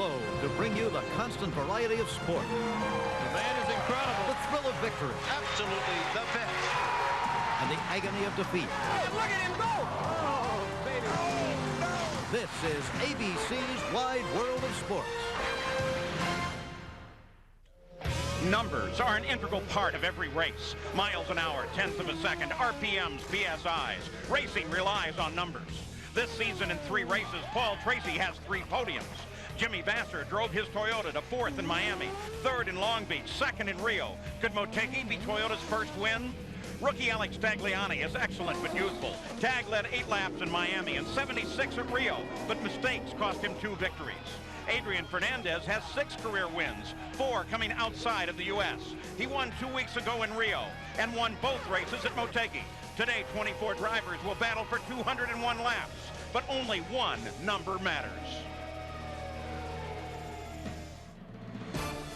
globe to bring you the constant variety of sport. The man is incredible. The thrill of victory. Absolutely the best. And the agony of defeat. Oh, look at him go! Oh, baby. Oh, no. This is ABC's Wide World of Sports. Numbers are an integral part of every race. Miles an hour, tenths of a second, RPMs, PSIs. Racing relies on numbers. This season in 3 races, Paul Tracy has 3 podiums. Jimmy Vasser drove his Toyota to 4th in Miami, 3rd in Long Beach, 2nd in Rio. Could Motegi be Toyota's first win? Rookie Alex Tagliani is excellent but youthful. Tag led 8 laps in Miami and 76 at Rio, but mistakes cost him 2 victories. Adrian Fernandez has 6 career wins, 4 coming outside of the U.S. He won 2 weeks ago in Rio and won both races at Motegi. Today, 24 drivers will battle for 201 laps, but only one number matters.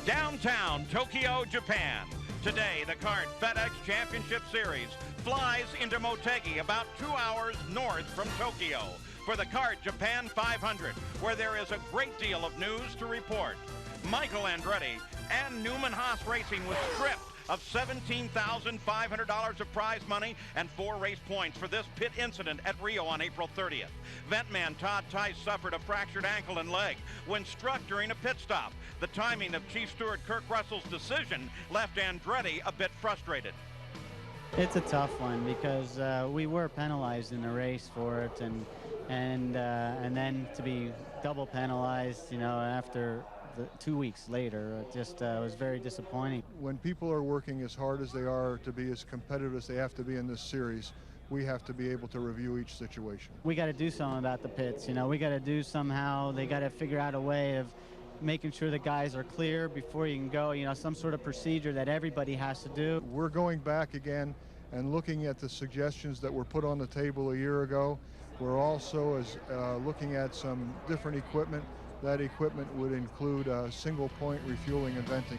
Downtown Tokyo, Japan. Today, the CART FedEx Championship Series flies into Motegi about 2 hours north from Tokyo for the CART Japan 500, where there is a great deal of news to report. Michael Andretti and Newman Haas Racing was stripped of $17,500 of prize money and 4 race points for this pit incident at Rio on April 30th. Ventman Todd Tice suffered a fractured ankle and leg when struck during a pit stop. The timing of Chief Steward Kirk Russell's decision left Andretti a bit frustrated. It's a tough one because we were penalized in the race for it, and then to be double penalized, you know, after 2 weeks later, it just was very disappointing. When people are working as hard as they are to be as competitive as they have to be in this series, we have to be able to review each situation. We got to do something about the pits, you know. We got to do somehow. They got to figure out a way of making sure the guys are clear before you can go, you know, some sort of procedure that everybody has to do. We're going back again and looking at the suggestions that were put on the table a year ago. We're also looking at some different equipment. That equipment would include single point refueling and venting.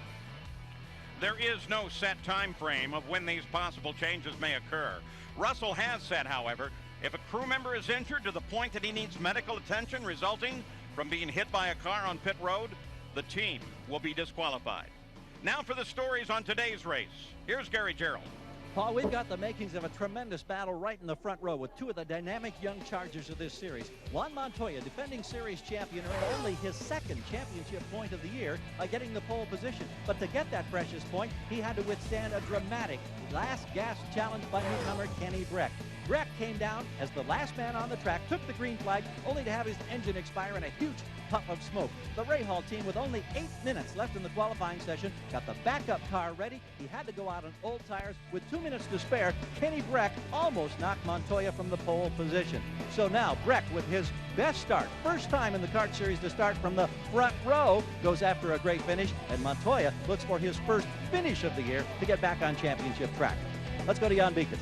There is no set time frame of when these possible changes may occur. Russell has said, however, if a crew member is injured to the point that he needs medical attention resulting from being hit by a car on pit road, the team will be disqualified. Now for the stories on today's race. Here's Gary Gerald. Paul, we've got the makings of a tremendous battle right in the front row with 2 of the dynamic young chargers of this series. Juan Montoya, defending series champion, earned only his 2nd championship point of the year by getting the pole position. But to get that precious point, he had to withstand a dramatic last gas challenge by newcomer Kenny Breck. Breck came down as the last man on the track, took the green flag, only to have his engine expire in a huge puff of smoke. The Rahal team, with only 8 minutes left in the qualifying session, got the backup car ready. He had to go out on old tires. With 2 minutes to spare, Kenny Breck almost knocked Montoya from the pole position. So now Breck, with his best start, first time in the CART Series to start from the front row, goes after a great finish, and Montoya looks for his first finish of the year to get back on championship track. Let's go to Jan Beekes.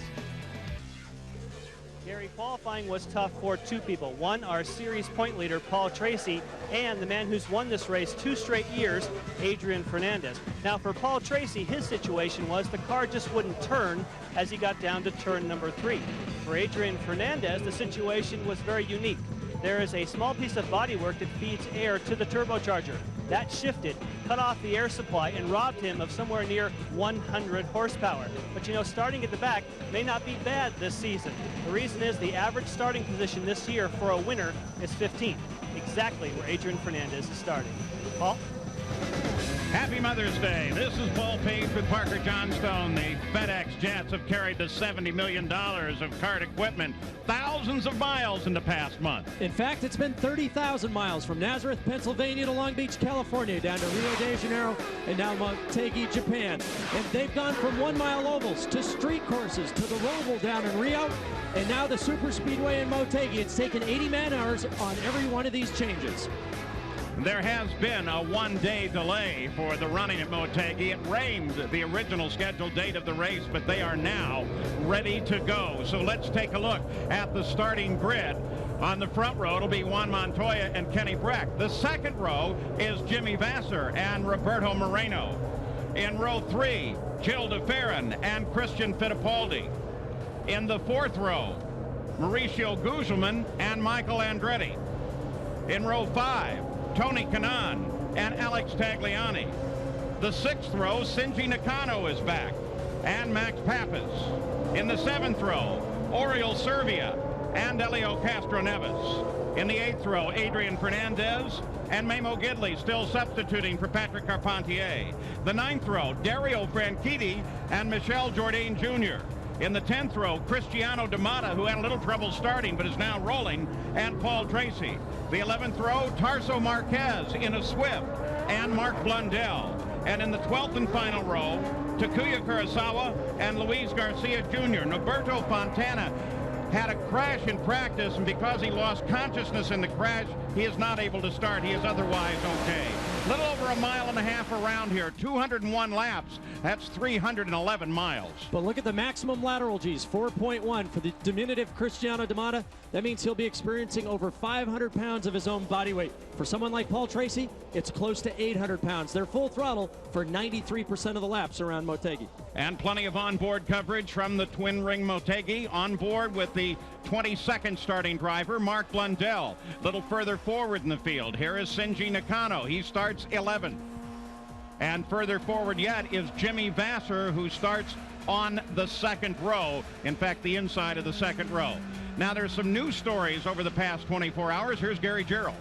Gary, qualifying was tough for 2 people. One, our series point leader, Paul Tracy, and the man who's won this race 2 straight years, Adrian Fernandez. Now, for Paul Tracy, his situation was the car just wouldn't turn as he got down to turn number 3. For Adrian Fernandez, the situation was very unique. There is a small piece of bodywork that feeds air to the turbocharger. That shifted, cut off the air supply, and robbed him of somewhere near 100 horsepower. But you know, starting at the back may not be bad this season. The reason is the average starting position this year for a winner is 15th, exactly where Adrian Fernandez is starting. Paul? Happy Mother's Day. This is Paul Page with Parker Johnstone. The FedEx Jets have carried the $70 million of CART equipment thousands of miles in the past month. In fact, it's been 30,000 miles from Nazareth, Pennsylvania to Long Beach, California, down to Rio de Janeiro, and now Motegi, Japan. And they've gone from 1-mile ovals to street courses to the Roval down in Rio, and now the super speedway in Motegi. It's taken 80 man-hours on every one of these changes. There has been a 1-day delay for the running at Motegi. It rained the original scheduled date of the race, but they are now ready to go. So let's take a look at the starting grid. On the front row, it'll be Juan Montoya and Kenny Breck. The second row is Jimmy Vasser and Roberto Moreno. In row 3, Gil de Ferran and Christian Fittipaldi. In the fourth row, Mauricio Guzman and Michael Andretti. In row 5, Tony Kanaan, and Alex Tagliani. The 6th row, Shinji Nakano is back, and Max Pappas. In the 7th row, Oriol Servia and Elio Castroneves. In the 8th row, Adrian Fernandez and Memo Gidley still substituting for Patrick Carpentier. The 9th row, Dario Franchitti and Michel Jourdain Jr. In the 10th row, Cristiano D'Amata, who had a little trouble starting but is now rolling, and Paul Tracy. The 11th row, Tarso Marquez in a Swift, and Mark Blundell. And in the 12th and final row, Takuya Kurosawa and Luis Garcia Jr. Norberto Fontana had a crash in practice, and because he lost consciousness in the crash, he is not able to start. He is otherwise okay. Little over a mile and a half around here, 201 laps. That's 311 miles. But look at the maximum lateral G's, 4.1 for the diminutive Cristiano D'Amata. That means he'll be experiencing over 500 pounds of his own body weight. For someone like Paul Tracy, it's close to 800 pounds. They're full throttle for 93% of the laps around Motegi. And plenty of onboard coverage from the twin ring Motegi. On board with the 22nd starting driver, Mark Blundell. A little further forward in the field, here is Shinji Nakano. He starts 11th. And further forward yet is Jimmy Vasser, who starts on the 2nd row. In fact, the inside of the 2nd row. Now, there's some news stories over the past 24 hours. Here's Gary Gerald.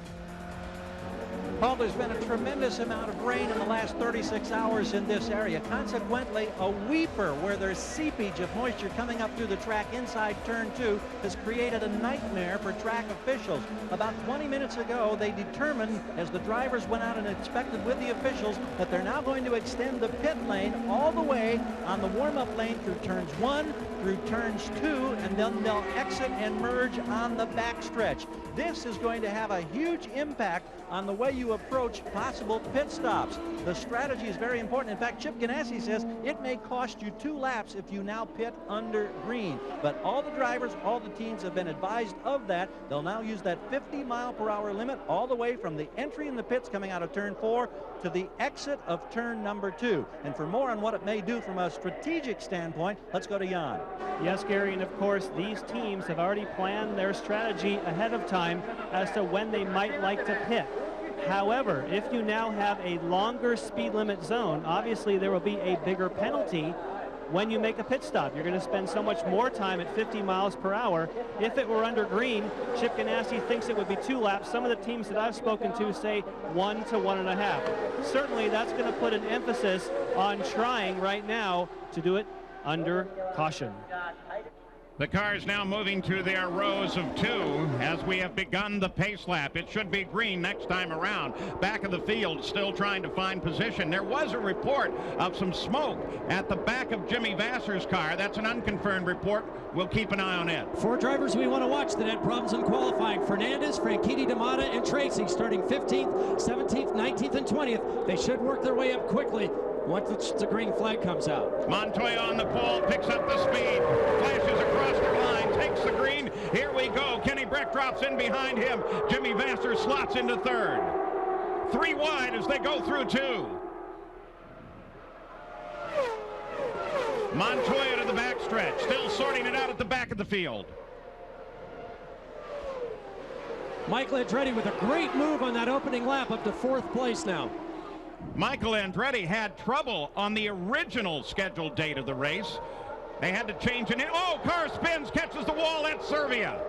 Paul, there's been a tremendous amount of rain in the last 36 hours in this area. Consequently, a weeper where there's seepage of moisture coming up through the track inside turn 2 has created a nightmare for track officials. About 20 minutes ago, they determined, as the drivers went out and inspected with the officials, that they're now going to extend the pit lane all the way on the warm-up lane through turns 1, through turns 2, and then they'll exit and merge on the backstretch. This is going to have a huge impact on the way you approach possible pit stops. The strategy is very important. In fact, Chip Ganassi says it may cost you 2 laps if you now pit under green. But all the drivers, all the teams have been advised of that. They'll now use that 50-mile-per-hour limit all the way from the entry in the pits coming out of turn 4 to the exit of turn number 2. And for more on what it may do from a strategic standpoint, let's go to Jan. Yes, Gary, and of course, these teams have already planned their strategy ahead of time as to when they might like to pit. However, if you now have a longer speed limit zone, obviously there will be a bigger penalty when you make a pit stop. You're going to spend so much more time at 50 miles per hour. If it were under green, Chip Ganassi thinks it would be 2 laps. Some of the teams that I've spoken to say 1 to 1.5. Certainly that's going to put an emphasis on trying right now to do it under caution. The cars now moving to their rows of 2 as we have begun the pace lap. It should be green next time around. Back of the field still trying to find position. There was a report of some smoke at the back of Jimmy Vasser's car. That's an unconfirmed report. We'll keep an eye on it. 4 drivers we want to watch that had problems in qualifying. Fernandez, Franchitti, D'Amata, and Tracy starting 15th, 17th, 19th, and 20th. They should work their way up quickly once the green flag comes out. Montoya on the pole, picks up the speed, flashes across the line, takes the green. Here we go. Kenny Breck drops in behind him. Jimmy Vasser slots into 3rd. 3 wide as they go through 2. Montoya to the backstretch, still sorting it out at the back of the field. Michael Andretti with a great move on that opening lap up to 4th place now. Michael Andretti had trouble on the original scheduled date of the race. They had to change it in. Oh, car spins, catches the wall. That's Servia.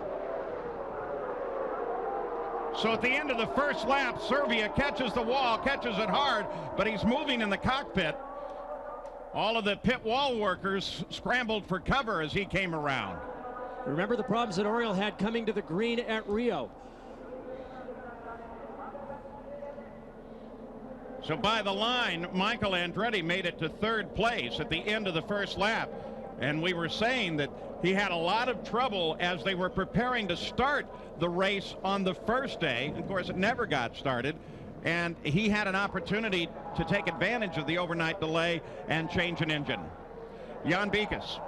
So at the end of the first lap, Servia catches the wall, catches it hard, but he's moving in the cockpit. All of the pit wall workers scrambled for cover as he came around. Remember the problems that Oriol had coming to the green at Rio. So by the line, Michael Andretti made it to 3rd place at the end of the first lap. And we were saying that he had a lot of trouble as they were preparing to start the race on the first day. Of course, it never got started. And he had an opportunity to take advantage of the overnight delay and change an engine. Jan Beekes.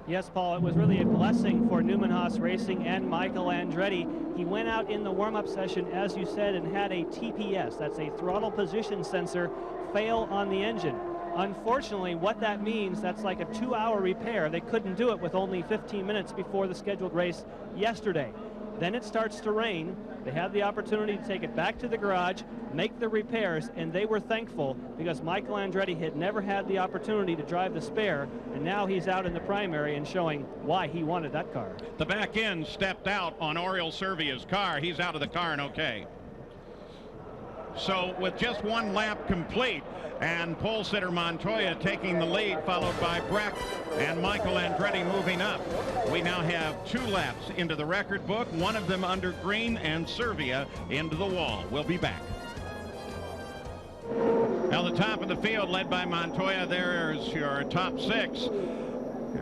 Yes, Paul, it was really a blessing for Newman Haas Racing and Michael Andretti. He went out in the warm-up session, as you said, and had a TPS, that's a throttle position sensor, fail on the engine. Unfortunately, what that means, that's like a 2-hour repair. They couldn't do it with only 15 minutes before the scheduled race yesterday. Then it starts to rain. They had the opportunity to take it back to the garage, make the repairs, and they were thankful because Michael Andretti had never had the opportunity to drive the spare, and now he's out in the primary and showing why he wanted that car. The back end stepped out on Oriol Servia's car. He's out of the car and okay. So with just one lap complete, and pole sitter Montoya taking the lead, followed by Breck and Michael Andretti moving up. We now have 2 laps into the record book, one of them under green and Servia into the wall. We'll be back. Now the top of the field led by Montoya. There's your top 6.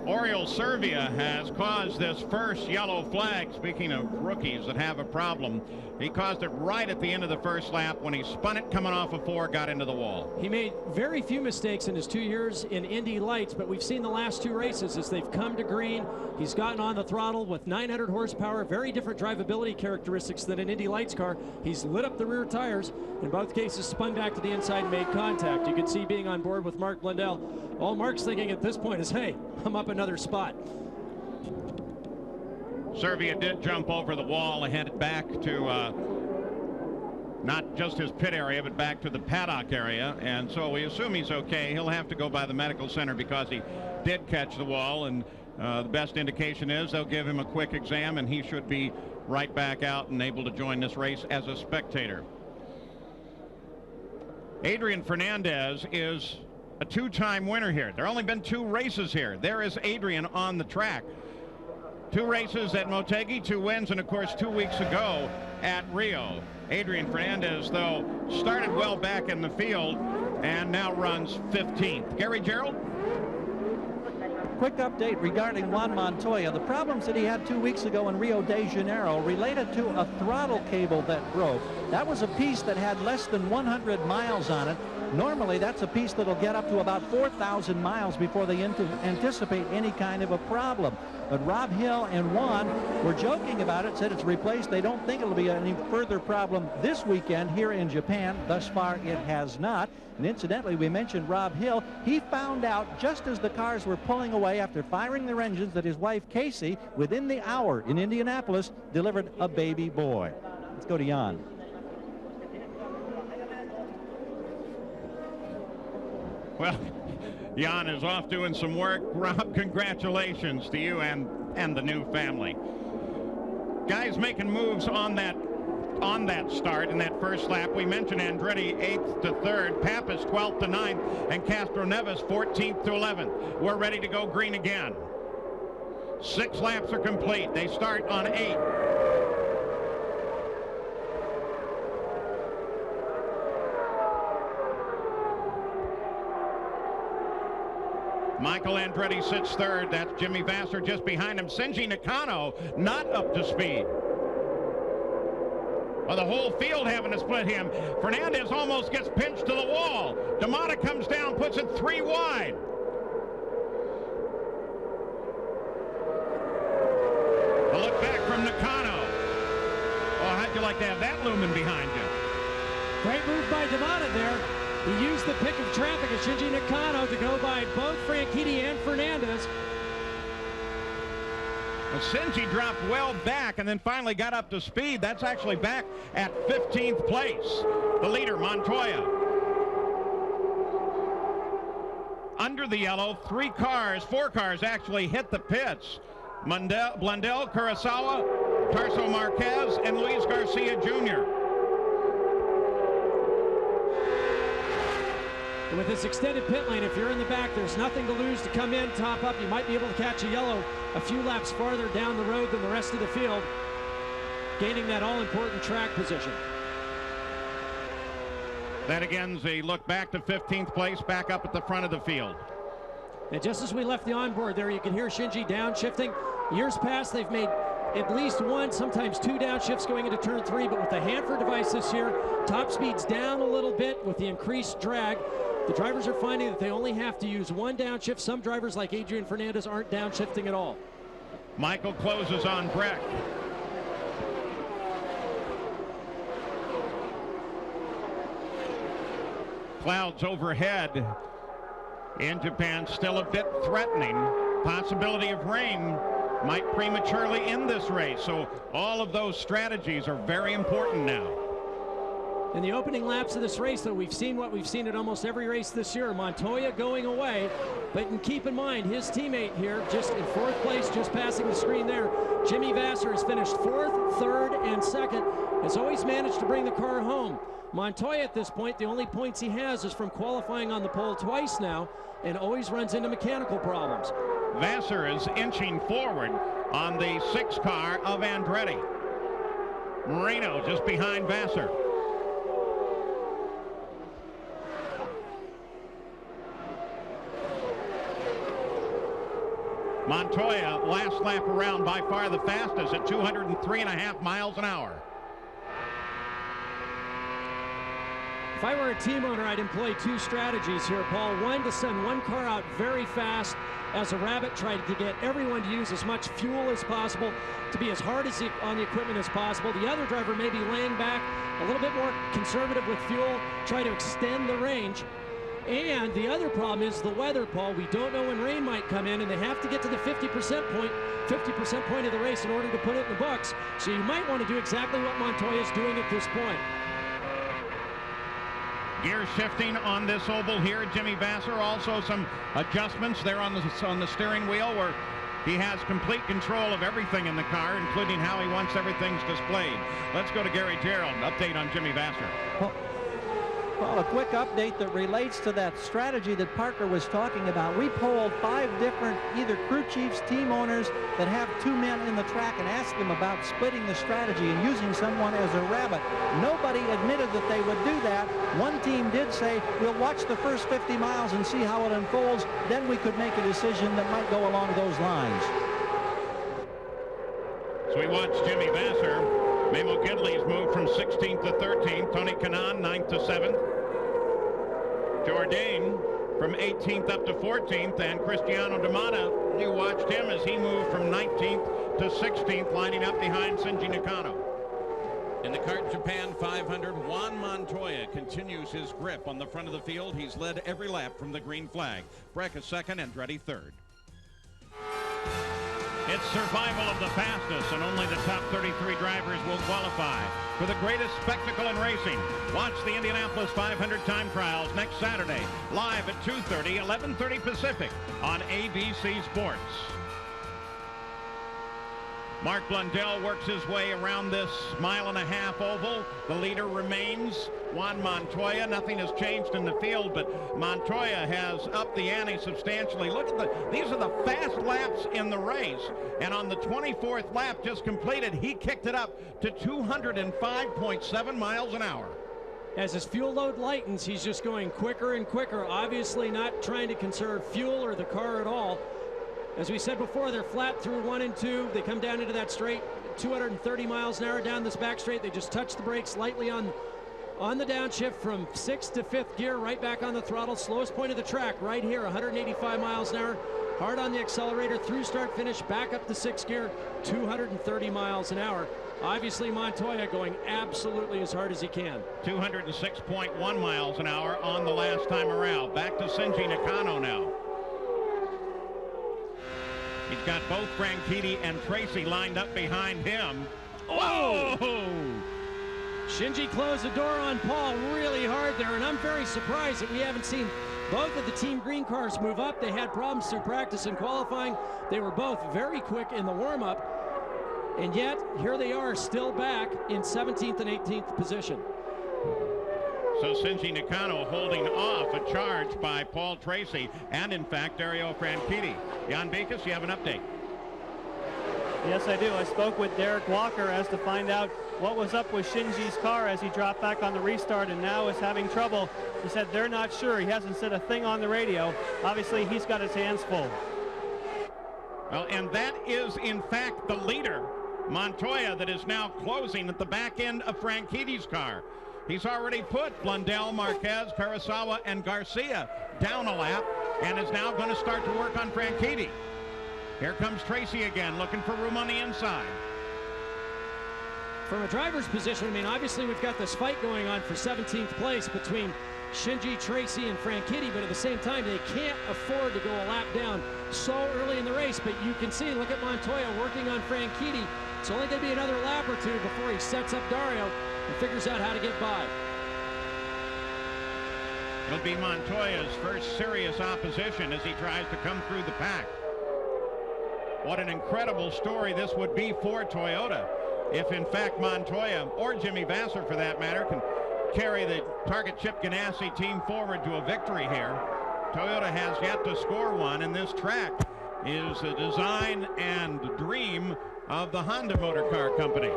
Oriol Servia has caused this first yellow flag. Speaking of rookies that have a problem, he caused it right at the end of the first lap when he spun it coming off of 4, got into the wall. He made very few mistakes in his 2 years in Indy Lights, but we've seen the last 2 races as they've come to green. He's gotten on the throttle with 900 horsepower, very different drivability characteristics than an Indy Lights car. He's lit up the rear tires, in both cases spun back to the inside and made contact. You can see being on board with Mark Blundell. All Mark's thinking at this point is, hey, I'm up another spot. Servia did jump over the wall and headed back to not just his pit area, but back to the paddock area. And so we assume he's okay. He'll have to go by the medical center because he did catch the wall. And the best indication is they'll give him a quick exam and he should be right back out and able to join this race as a spectator. Adrian Fernandez is a 2-time winner here. There have only been 2 races here. There is Adrian on the track. 2 races at Motegi, 2 wins, and of course 2 weeks ago at Rio. Adrian Fernandez, though, started well back in the field and now runs 15th. Gary Gerald? Quick update regarding Juan Montoya. The problems that he had 2 weeks ago in Rio de Janeiro related to a throttle cable that broke. That was a piece that had less than 100 miles on it. Normally, that's a piece that'll get up to about 4,000 miles before they anticipate any kind of a problem. But Rob Hill and Juan were joking about it, said it's replaced. They don't think it'll be any further problem this weekend here in Japan. Thus far, it has not. And incidentally, we mentioned Rob Hill. He found out just as the cars were pulling away after firing their engines that his wife, Casey, within the hour in Indianapolis, delivered a baby boy. Let's go to Jan. Well, Jan is off doing some work. Rob, congratulations to you and the new family. Guys making moves on that start in that first lap. We mentioned Andretti 8th to 3rd, Pappas 12th to 9th, and Castro Neves 14th to 11th. We're ready to go green again. 6 laps are complete. They start on 8. Michael Andretti sits 3rd. That's Jimmy Vasser just behind him. Shinji Nakano not up to speed. Well, the whole field having to split him. Fernandez almost gets pinched to the wall. D'Amata comes down, puts it 3 wide. A look back from Nakano. Oh, how'd you like to have that looming behind you? Great move by D'Amata there. He used the pick of traffic of Shinji Nakano to go by both Franchitti and Fernandez. Well, Shinji dropped well back and then finally got up to speed. That's actually back at 15th place. The leader, Montoya. Under the yellow, 4 cars actually hit the pits. Blundell, Kurosawa, Tarso Marquez, and Luis Garcia Jr. With this extended pit lane, if you're in the back, there's nothing to lose to come in, top up. You might be able to catch a yellow a few laps farther down the road than the rest of the field, gaining that all-important track position. That again's a look back to 15th place, back up at the front of the field. And just as we left the onboard there, you can hear Shinji downshifting. Years past, they've made at least 1, sometimes 2 downshifts going into turn 3, but with the Hanford device this year, top speed's down a little bit with the increased drag. The drivers are finding that they only have to use 1 downshift. Some drivers like Adrian Fernandez aren't downshifting at all. Michael closes on Breck. Clouds overhead in Japan, still a bit threatening. Possibility of rain might prematurely end this race. So all of those strategies are very important now. In the opening laps of this race, though, we've seen what we've seen at almost every race this year. Montoya going away, but keep in mind his teammate here, just in 4th place, just passing the screen there. Jimmy Vasser has finished 4th, 3rd, and 2nd. Has always managed to bring the car home. Montoya at this point, the only points he has is from qualifying on the pole twice now, and always runs into mechanical problems. Vasser is inching forward on the 6 car of Andretti. Moreno just behind Vasser. Montoya, last lap around, by far the fastest at 203.5 miles an hour. If I were a team owner, I'd employ 2 strategies here, Paul. One, to send one car out very fast as a rabbit, try to get everyone to use as much fuel as possible, to be as hard on the equipment as possible. The other driver may be laying back, a little bit more conservative with fuel, try to extend the range. And the other problem is the weather, Paul. We don't know when rain might come in, and they have to get to the 50% point of the race in order to put it in the books. So you might want to do exactly what Montoya is doing at this point. Gear shifting on this oval here. Jimmy Vasser, also some adjustments there on the steering wheel, where he has complete control of everything in the car, including how he wants everything displayed. Let's go to Gary Gerald, an update on Jimmy Vasser. Well, a quick update that relates to that strategy that Parker was talking about. We polled 5 different either crew chiefs, team owners that have 2 men in the track and asked them about splitting the strategy and using someone as a rabbit. Nobody admitted that they would do that. One team did say, we'll watch the first 50 miles and see how it unfolds. Then we could make a decision that might go along those lines. So we watch Jimmy Vasser. Memo Gidley's moved from 16th to 13th. Tony Kanaan, 9th to 7th. Jourdain from 18th up to 14th. And Cristiano Damana, you watched him as he moved from 19th to 16th, lining up behind Shinji Nakano. In the CART Japan 500, Juan Montoya continues his grip on the front of the field. He's led every lap from the green flag. Breck is 2nd, Andretti 3rd. It's survival of the fastest, and only the top 33 drivers will qualify for the greatest spectacle in racing. Watch the Indianapolis 500 time trials next Saturday, live at 2:30, 11:30 Pacific on ABC Sports. Mark Blundell works his way around this 1.5 mile oval. The leader remains Juan Montoya. Nothing has changed in the field, but Montoya has upped the ante substantially. Look at these are the fast laps in the race. And on the 24th lap just completed, he kicked it up to 205.7 miles an hour. As his fuel load lightens, he's just going quicker and quicker, obviously not trying to conserve fuel or the car at all. As we said before, they're flat through 1 and 2. They come down into that straight, 230 miles an hour down this back straight. They just touch the brakes lightly on the downshift from 6th to 5th gear, right back on the throttle. Slowest point of the track right here, 185 miles an hour. Hard on the accelerator through start finish, back up to 6th gear, 230 miles an hour. Obviously, Montoya going absolutely as hard as he can. 206.1 miles an hour on the last time around. Back to Shinji Nakano now. He's got both Franchitti and Tracy lined up behind him. Oh! Shinji closed the door on Paul really hard there, and I'm very surprised that we haven't seen both of the Team Green cars move up. They had problems through practice and qualifying. They were both very quick in the warm-up, and yet here they are still back in 17th and 18th position. So Shinji Nakano holding off a charge by Paul Tracy and, in fact, Dario Franchitti. Jan Beekes, you have an update. Yes, I do. I spoke with Derek Walker as to find out what was up with Shinji's car as he dropped back on the restart and now is having trouble. He said they're not sure. He hasn't said a thing on the radio. Obviously, he's got his hands full. Well, and that is, in fact, the leader, Montoya, that is now closing at the back end of Franchitti's car. He's already put Blundell, Marquez, Kurosawa, and Garcia down a lap and is now going to start to work on Franchitti. Here comes Tracy again, looking for room on the inside. from a driver's position, I mean, obviously we've got this fight going on for 17th place between Shinji, Tracy, and Franchitti, but at the same time, they can't afford to go a lap down so early in the race. But you can see, look at Montoya working on Franchitti. It's only going to be another lap or two before he sets up Dario and figures out how to get by. It'll be Montoya's first serious opposition as he tries to come through the pack. What an incredible story this would be for Toyota if, in fact, Montoya, or Jimmy Vasser for that matter, can carry the Target Chip Ganassi team forward to a victory here. Toyota has yet to score one, and this track is the design and dream of the Honda Motor Car Company.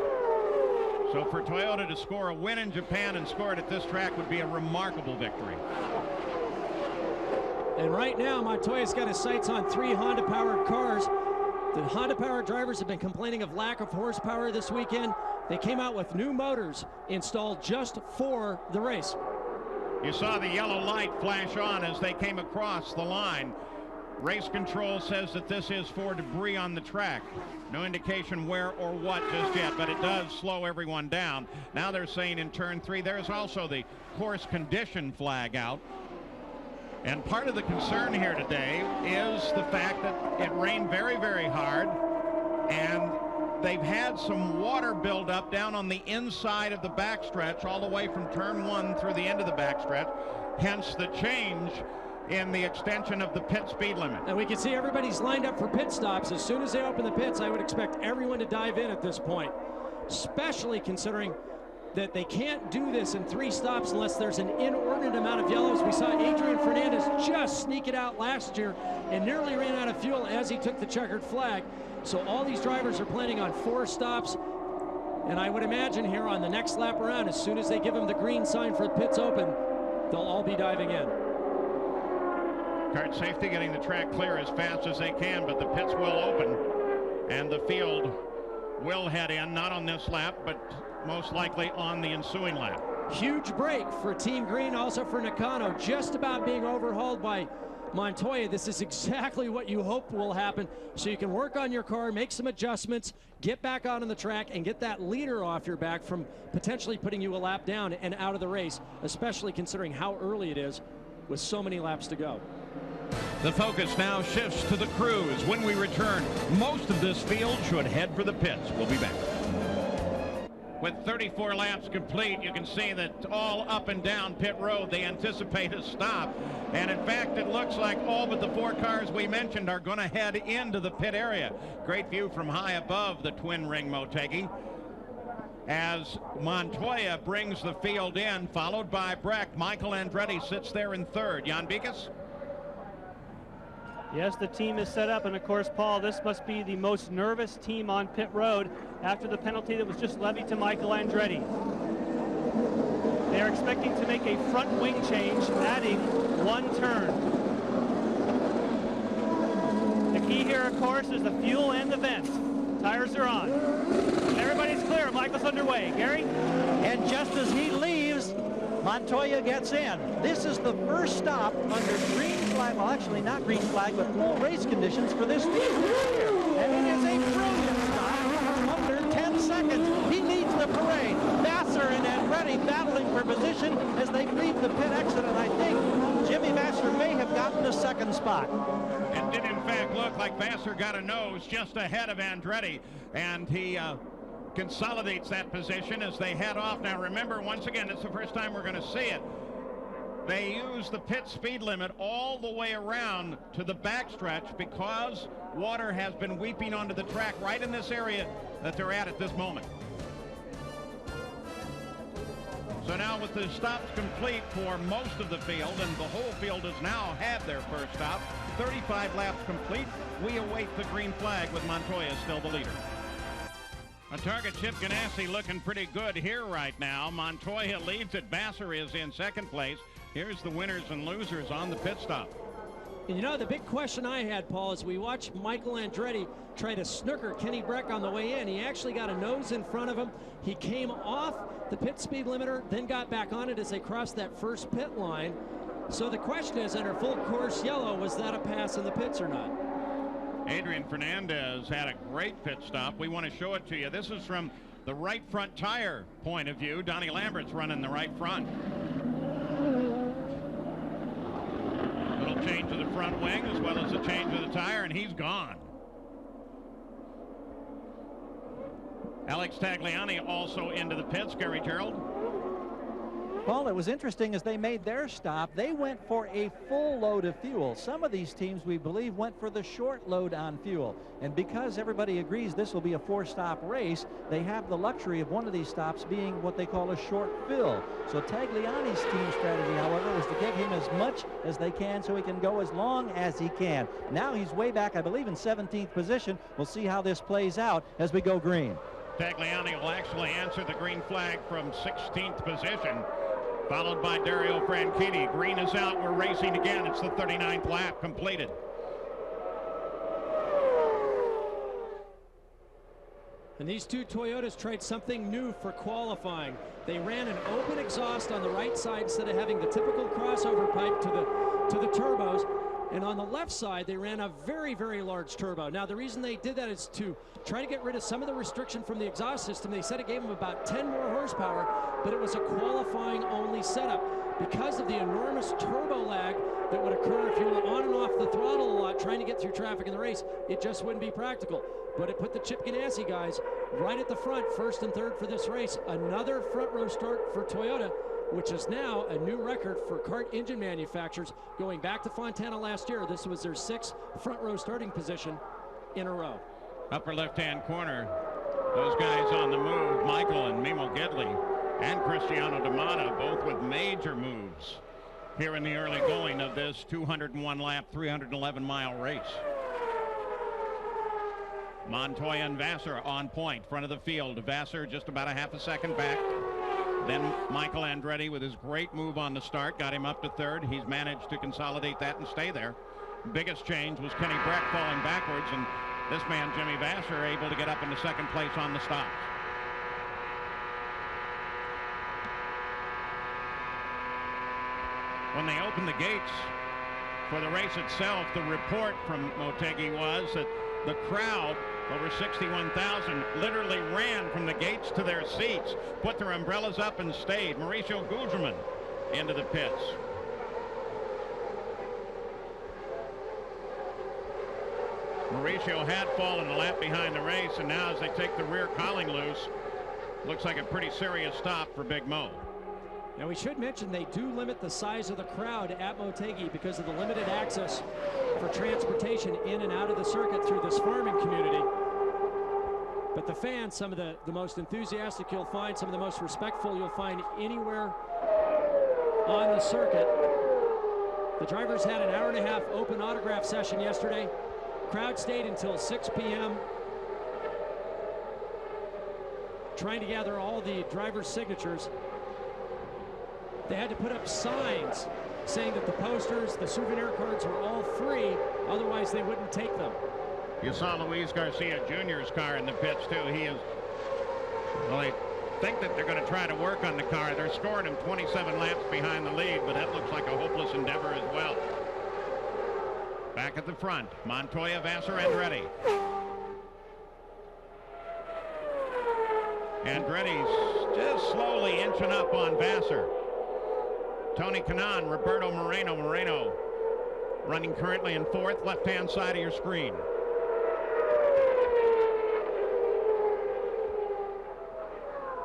So for Toyota to score a win in Japan and score it at this track would be a remarkable victory. And right now, Montoya's got his sights on 3 Honda-powered cars. The Honda-powered drivers have been complaining of lack of horsepower this weekend. They came out with new motors installed just for the race. You saw the yellow light flash on as they came across the line. Race control says that this is for debris on the track. No indication where or what just yet, but it does slow everyone down. Now they're saying in turn 3, there's also the course condition flag out. And part of the concern here today is the fact that it rained very, very hard, and they've had some water build up down on the inside of the backstretch all the way from turn 1 through the end of the backstretch, hence the change in the extension of the pit speed limit. And we can see everybody's lined up for pit stops. As soon as they open the pits, I would expect everyone to dive in at this point, especially considering that they can't do this in 3 stops unless there's an inordinate amount of yellows. We saw Adrian Fernandez just sneak it out last year and nearly ran out of fuel as he took the checkered flag. So all these drivers are planning on 4 stops. And I would imagine here on the next lap around, as soon as they give them the green sign for pits open, they'll all be diving in. Kart safety getting the track clear as fast as they can, but the pits will open and the field will head in, not on this lap, but most likely on the ensuing lap. Huge break for Team Green, also for Nakano, just about being overhauled by Montoya. This is exactly what you hope will happen, so you can work on your car, make some adjustments, get back out on the track, and get that leader off your back from potentially putting you a lap down and out of the race, especially considering how early it is with so many laps to go. The focus now shifts to the crews. When we return, most of this field should head for the pits. We'll be back. With 34 laps complete, you can see that all up and down pit road they anticipate a stop, and in fact it looks like all but the 4 cars we mentioned are going to head into the pit area. Great view from high above the twin ring Motegi as Montoya brings the field in, followed by Breck. Michael Andretti sits there in 3rd. Jan Bikas? Yes, the team is set up, and of course, Paul, this must be the most nervous team on pit road after the penalty that was just levied to Michael Andretti. They are expecting to make a front wing change, adding 1 turn. The key here, of course, is the fuel and the vents. Tires are on. Everybody's clear. Michael's underway. Gary? And just as he leaves, Montoya gets in. This is the first stop under green flag, well actually not green flag, but full race conditions for this team this year. And it is a brilliant stop, under 10 seconds. He leads the parade. Vasser and Andretti battling for position as they leave the pit exit, and I think Jimmy Vasser may have gotten the 2nd spot. It did in fact look like Vasser got a nose just ahead of Andretti, and he consolidates that position as they head off. Now remember, once again, it's the first time we're going to see it. They use the pit speed limit all the way around to the backstretch because water has been weeping onto the track right in this area that they're at this moment. So now with the stops complete for most of the field, and the whole field has now had their first stop, 35 laps complete, we await the green flag with Montoya still the leader. A Target Chip Ganassi looking pretty good here right now. Montoya leads it. Vasser is in 2nd place. Here's the winners and losers on the pit stop. And you know, the big question I had, Paul, as we watched Michael Andretti try to snooker Kenny Breck on the way in, he actually got a nose in front of him. He came off the pit speed limiter, then got back on it as they crossed that first pit line. So the question is, under full course yellow, was that a pass in the pits or not? Adrian Fernandez had a great pit stop. We want to show it to you. This is from the right front tire point of view. Donnie Lambert's running the right front. Little change of the front wing as well as a change of the tire, and he's gone. Alex Tagliani also into the pits. Gary Gerald. Paul, it was interesting as they made their stop, they went for a full load of fuel. Some of these teams, we believe, went for the short load on fuel. And because everybody agrees this will be a 4-stop race, they have the luxury of one of these stops being what they call a short fill. So Tagliani's team strategy, however, was to give him as much as they can so he can go as long as he can. Now he's way back, I believe, in 17th position. We'll see how this plays out as we go green. Tagliani will actually answer the green flag from 16th position, followed by Dario Franchitti. Green is out. We're racing again. It's the 39th lap completed. And these two Toyotas tried something new for qualifying. They ran an open exhaust on the right side instead of having the typical crossover pipe to the turbos. And on the left side, they ran a very, very large turbo. Now, the reason they did that is to try to get rid of some of the restriction from the exhaust system. They said it gave them about 10 more horsepower, but it was a qualifying only setup. Because of the enormous turbo lag that would occur if you were on and off the throttle a lot trying to get through traffic in the race, it just wouldn't be practical. But it put the Chip Ganassi guys right at the front, first and third for this race. Another front row start for Toyota, which is now a new record for kart engine manufacturers. Going back to Fontana last year, this was their 6th front row starting position in a row. Upper left-hand corner, those guys on the move, Michael and Mimo Gidley and Cristiano D'Amata, both with major moves here in the early going of this 201-lap, 311-mile race. Montoya and Vassar on point, front of the field. Vassar just about a half a second back. Then Michael Andretti with his great move on the start got him up to third. He's managed to consolidate that and stay there. Biggest change was Kenny Breck falling backwards, and this man, Jimmy Vassar, able to get up into second place on the stops. When they opened the gates for the race itself, the report from Motegi was that the crowd, over 61,000, literally ran from the gates to their seats, put their umbrellas up and stayed. Mauricio Gugelmin into the pits. Mauricio had fallen the lap behind the race, and now as they take the rear cowling loose, looks like a pretty serious stop for Big Mo. Now we should mention they do limit the size of the crowd at Motegi because of the limited access for transportation in and out of the circuit through this farming community. But the fans, some of the most enthusiastic you'll find, some of the most respectful you'll find anywhere on the circuit. The drivers had an hour-and-a-half open autograph session yesterday. Crowd stayed until 6 p.m. trying to gather all the drivers' signatures. They had to put up signs saying that the posters, the souvenir cards were all free, otherwise they wouldn't take them. You saw Luis Garcia Jr.'s car in the pits too. He is, well, they think that they're going to try to work on the car. They're scoring him 27 laps behind the lead, but that looks like a hopeless endeavor as well. Back at the front, Montoya, Vassar, Andretti. Andretti's just slowly inching up on Vassar. Tony Kanaan, Roberto Moreno. Moreno running currently in fourth, left-hand side of your screen.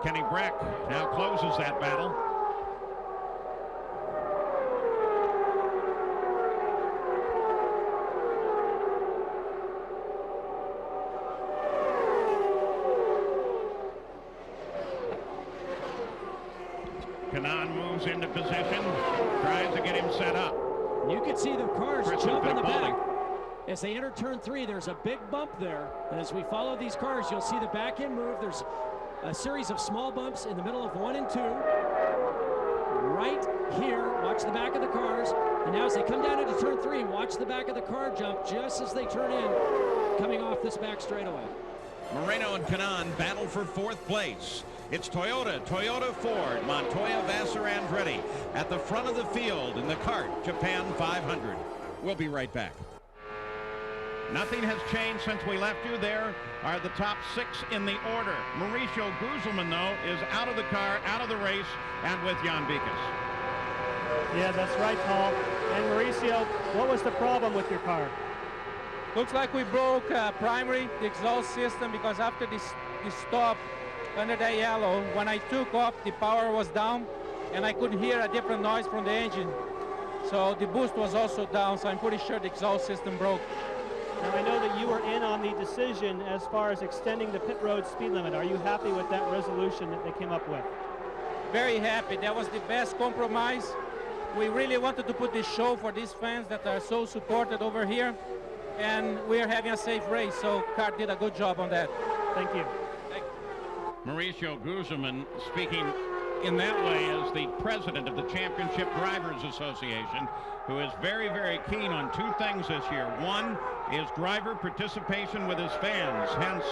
Kenny Breck now closes that battle. Kanaan moves into position, tries to get him set up. You can see the cars jump in the back. As they enter turn 3, there's a big bump there. And as we follow these cars, you'll see the back end move. There's a series of small bumps in the middle of 1 and 2. Right here, watch the back of the cars. And now as they come down into turn 3, watch the back of the car jump just as they turn in, coming off this back straightaway. Moreno and Kanaan battle for 4th place. It's Toyota, Ford, Montoya, Vassar, Andretti at the front of the field in the kart Japan 500. We'll be right back. Nothing has changed since we left you. There are the top 6 in the order. Mauricio Guzman, though, is out of the car, out of the race, and with Jan Bikas. Yeah, that's right, Paul. And Mauricio, what was the problem with your car? Looks like we broke primary, the exhaust system, because after this stop under the yellow, when I took off, the power was down, and I could hear a different noise from the engine. So the boost was also down, so I'm pretty sure the exhaust system broke. Now, I know that you were in on the decision as far as extending the pit road speed limit. Are you happy with that resolution that they came up with? Very happy. That was the best compromise. We really wanted to put this show for these fans that are so supported over here, and we're having a safe race, so CAR did a good job on that. Thank you. Mauricio Guzman speaking in that way as the president of the Championship Drivers Association, who is very, very keen on 2 things this year. One is driver participation with his fans, hence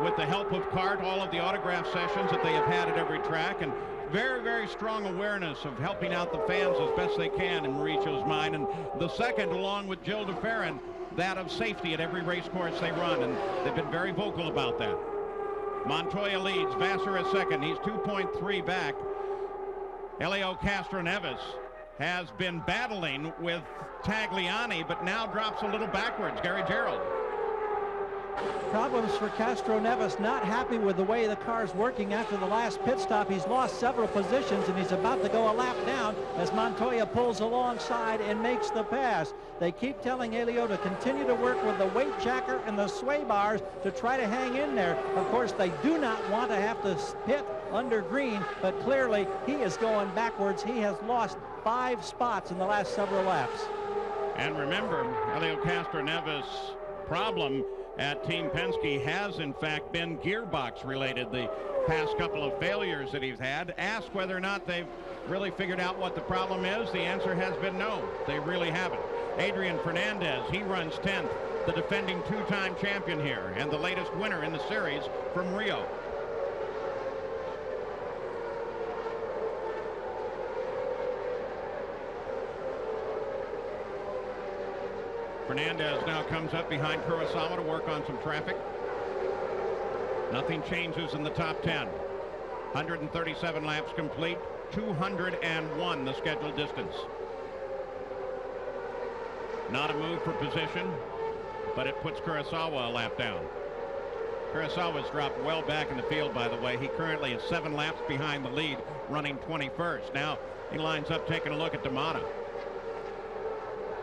with the help of CART, all of the autograph sessions that they have had at every track, and very, very strong awareness of helping out the fans as best they can in Mauricio's mind. And the second, along with Jill DeFerrin, that of safety at every race course they run, and they've been very vocal about that. Montoya leads, Vassar is second. He's 2.3 back. Helio Castroneves has been battling with Tagliani, but now drops a little backwards. Gary Gerald. Problems for Castroneves, not happy with the way the car's working after the last pit stop. He's lost several positions, and he's about to go a lap down as Montoya pulls alongside and makes the pass. They keep telling Helio to continue to work with the weight jacker and the sway bars to try to hang in there. Of course, they do not want to have to pit under green, but clearly he is going backwards. He has lost 5 spots in the last several laps. And remember, Helio Castroneves' problem at Team Penske has in fact been gearbox related. The past couple of failures that he's had. Asked whether or not they've really figured out what the problem is, the answer has been no, they really haven't. Adrian Fernandez, he runs 10th, the defending 2-time champion here and the latest winner in the series from Rio. Fernandez now comes up behind Kurosawa to work on some traffic. Nothing changes in the top 10. 137 laps complete, 201 the scheduled distance. Not a move for position, but it puts Kurosawa a lap down. Kurosawa's dropped well back in the field, by the way. He currently is 7 laps behind the lead, running 21st. Now he lines up taking a look at D'Amata.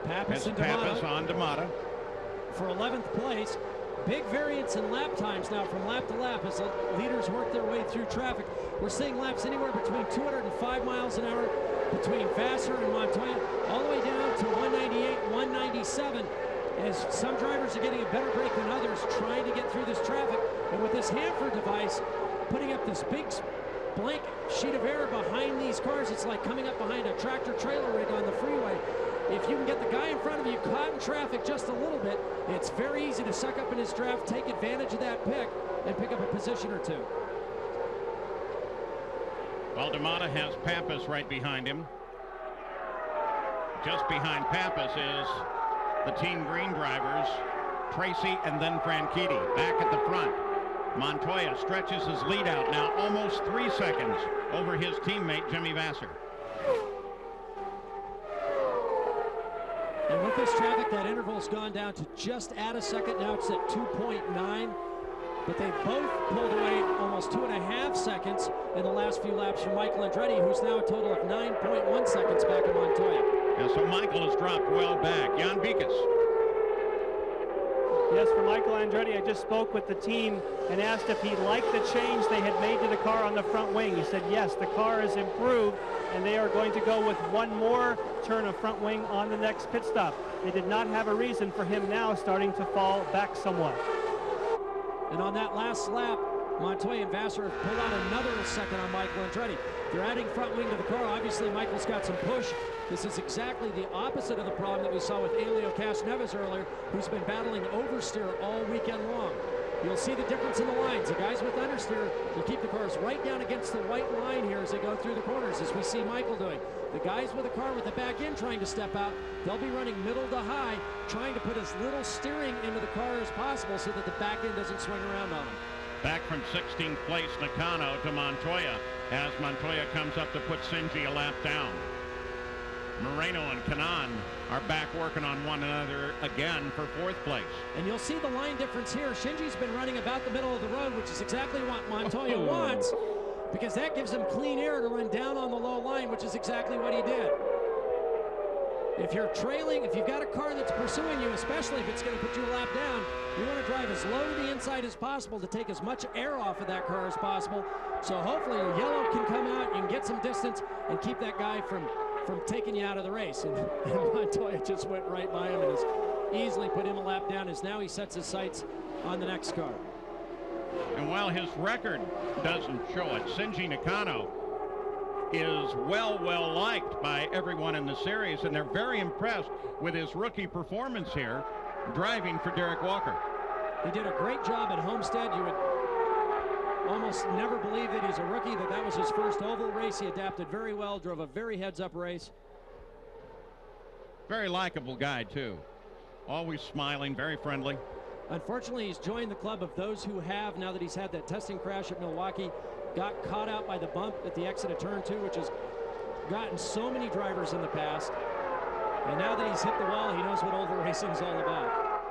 Pappas on D'Amata for 11th place. Big variance in lap times now from lap to lap as the leaders work their way through traffic. We're seeing laps anywhere between 205 miles an hour between Vassar and Montoya, all the way down to 198, 197, as some drivers are getting a better break than others trying to get through this traffic. And with this Hanford device putting up this big blank sheet of air behind these cars, it's like coming up behind a tractor trailer rig on the freeway. If you can get the guy in front of you caught in traffic just a little bit, it's very easy to suck up in his draft, take advantage of that pick, and pick up a position or 2. Well, D'Amata has Pappas right behind him. Just behind Pappas is the Team Green drivers, Tracy and then Franchitti. Back at the front, Montoya stretches his lead out now almost 3 seconds over his teammate Jimmy Vassar. And with this traffic, that interval's gone down to just at a second. Now it's at 2.9. But they both pulled away almost 2.5 seconds in the last few laps from Michael Andretti, who's now a total of 9.1 seconds back in Montoya. And so Michael has dropped well back. Jan Bikas. Yes, for Michael Andretti, I just spoke with the team and asked if he liked the change they had made to the car on the front wing. He said, yes, the car is improved, and they are going to go with one more turn of front wing on the next pit stop. They did not have a reason for him now starting to fall back somewhat. And on that last lap, Montoya and Vassar have pulled out another second on Michael Andretti. They're adding front wing to the car. Obviously, Michael's got some push. This is exactly the opposite of the problem that we saw with Helio Castroneves earlier, who's been battling oversteer all weekend long. You'll see the difference in the lines. The guys with understeer will keep the cars right down against the white line here as they go through the corners, as we see Michael doing. The guys with a car with the back end trying to step out, they'll be running middle to high, trying to put as little steering into the car as possible so that the back end doesn't swing around on them. Back from 16th place, Nakano to Montoya, as Montoya comes up to put Shinji a lap down. Moreno and Kanan are back working on one another again for 4th place. And you'll see the line difference here. Shinji's been running about the middle of the road, which is exactly what Montoya wants, because that gives him clean air to run down on the low line, which is exactly what he did. If you're trailing, if you've got a car that's pursuing you, especially if it's going to put you a lap down, you want to drive as low to the inside as possible to take as much air off of that car as possible. So hopefully your yellow can come out, you can get some distance and keep that guy from taking you out of the race. And Montoya just went right by him and has easily put him a lap down, as now he sets his sights on the next car. And while his record doesn't show it, Shinji Nakano is well liked by everyone in the series, and they're very impressed with his rookie performance here, driving for Derek Walker. He did a great job at Homestead. You would almost never believe that he's a rookie, that was his first oval race. He adapted very well, drove a very heads-up race. Very likable guy, too. Always smiling, very friendly. Unfortunately, he's joined the club of those who have, now that he's had that testing crash at Milwaukee, got caught out by the bump at the exit of turn 2, which has gotten so many drivers in the past. And now that he's hit the wall, he knows what oval racing's all about.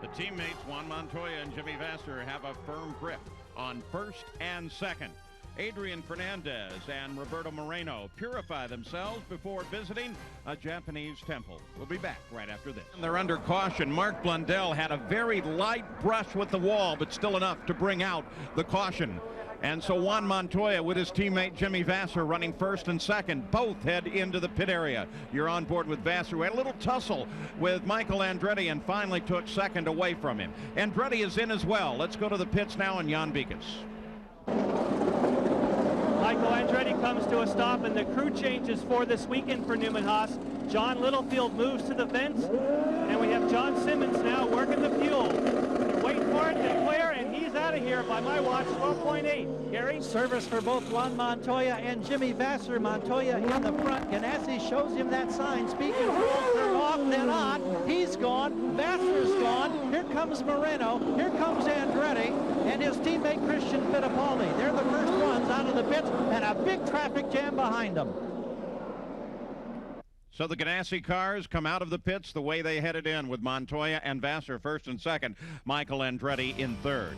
The teammates, Juan Montoya and Jimmy Vasser, have a firm grip on 1st and 2nd. Adrian Fernandez and Roberto Moreno purify themselves before visiting a Japanese temple. We'll be back right after this. And they're under caution. Mark Blundell had a very light brush with the wall, but still enough to bring out the caution. And so Juan Montoya with his teammate Jimmy Vasser running 1st and 2nd. Both head into the pit area. You're on board with Vasser, who had a little tussle with Michael Andretti and finally took 2nd away from him. Andretti is in as well. Let's go to the pits now and Jan Bikas. Michael Andretti comes to a stop, and the crew changes for this weekend for Newman Haas. John Littlefield moves to the vents, and we have John Simmons now working the fuel. Wait for it to clear, and he's out of here by my watch, 12.8. Gary? Service for both Juan Montoya and Jimmy Vasser. Montoya in the front. Ganassi shows him that sign. Speed control, turn off, then on. He's gone. Vasser's gone. Here comes Moreno. Here comes Andretti and his teammate Christian Fittipaldi. They're the first ones out of the pits, and a big traffic jam behind them. So the Ganassi cars come out of the pits the way they headed in, with Montoya and Vasser 1st and 2nd, Michael Andretti in 3rd.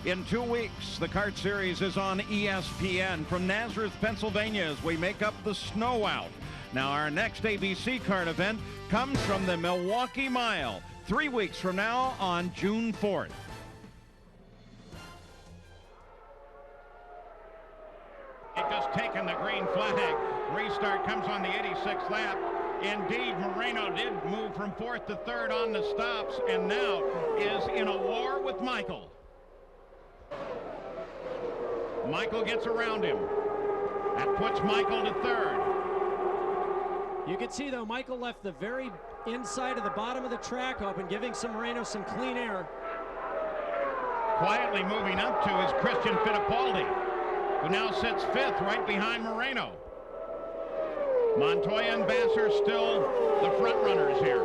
In 2 weeks, the Kart Series is on ESPN from Nazareth, Pennsylvania, as we make up the snow out. Now, our next ABC Kart event comes from the Milwaukee Mile, 3 weeks from now on June 4th. It just taken the green flag. Restart comes on the 86th lap. Indeed, Moreno did move from 4th to 3rd on the stops, and now is in a war with Michael. Michael gets around him. That puts Michael to 3rd. You can see, though, Michael left the very inside of the bottom of the track open, giving Moreno some clean air. Quietly moving up to is Christian Fittipaldi, who now sits 5th right behind Moreno. Montoya and Vasser still the front runners here.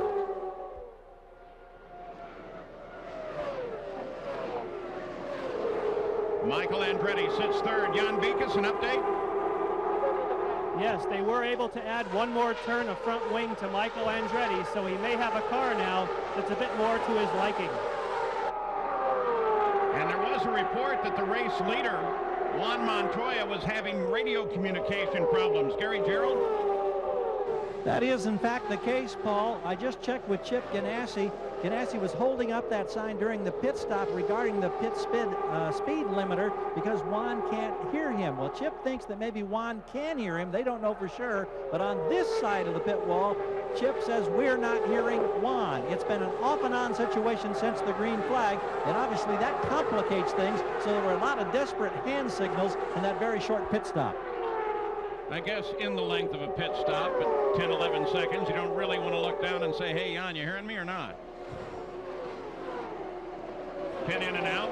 Michael Andretti sits 3rd. Jan Bikas, an update? Yes, they were able to add one more turn of front wing to Michael Andretti, so he may have a car now that's a bit more to his liking. And there was a report that the race leader, Juan Montoya, was having radio communication problems. Gary Gerald? That is, in fact, the case, Paul. I just checked with Chip Ganassi. Ganassi was holding up that sign during the pit stop regarding the pit speed limiter because Juan can't hear him. Well, Chip thinks that maybe Juan can hear him. They don't know for sure. But on this side of the pit wall, Chip says we're not hearing Juan. It's been an off and on situation since the green flag, and obviously that complicates things. So there were a lot of desperate hand signals in that very short pit stop. I guess in the length of a pit stop at 10, 11 seconds, you don't really want to look down and say, hey, Jan, you hearing me or not? Pit in and out.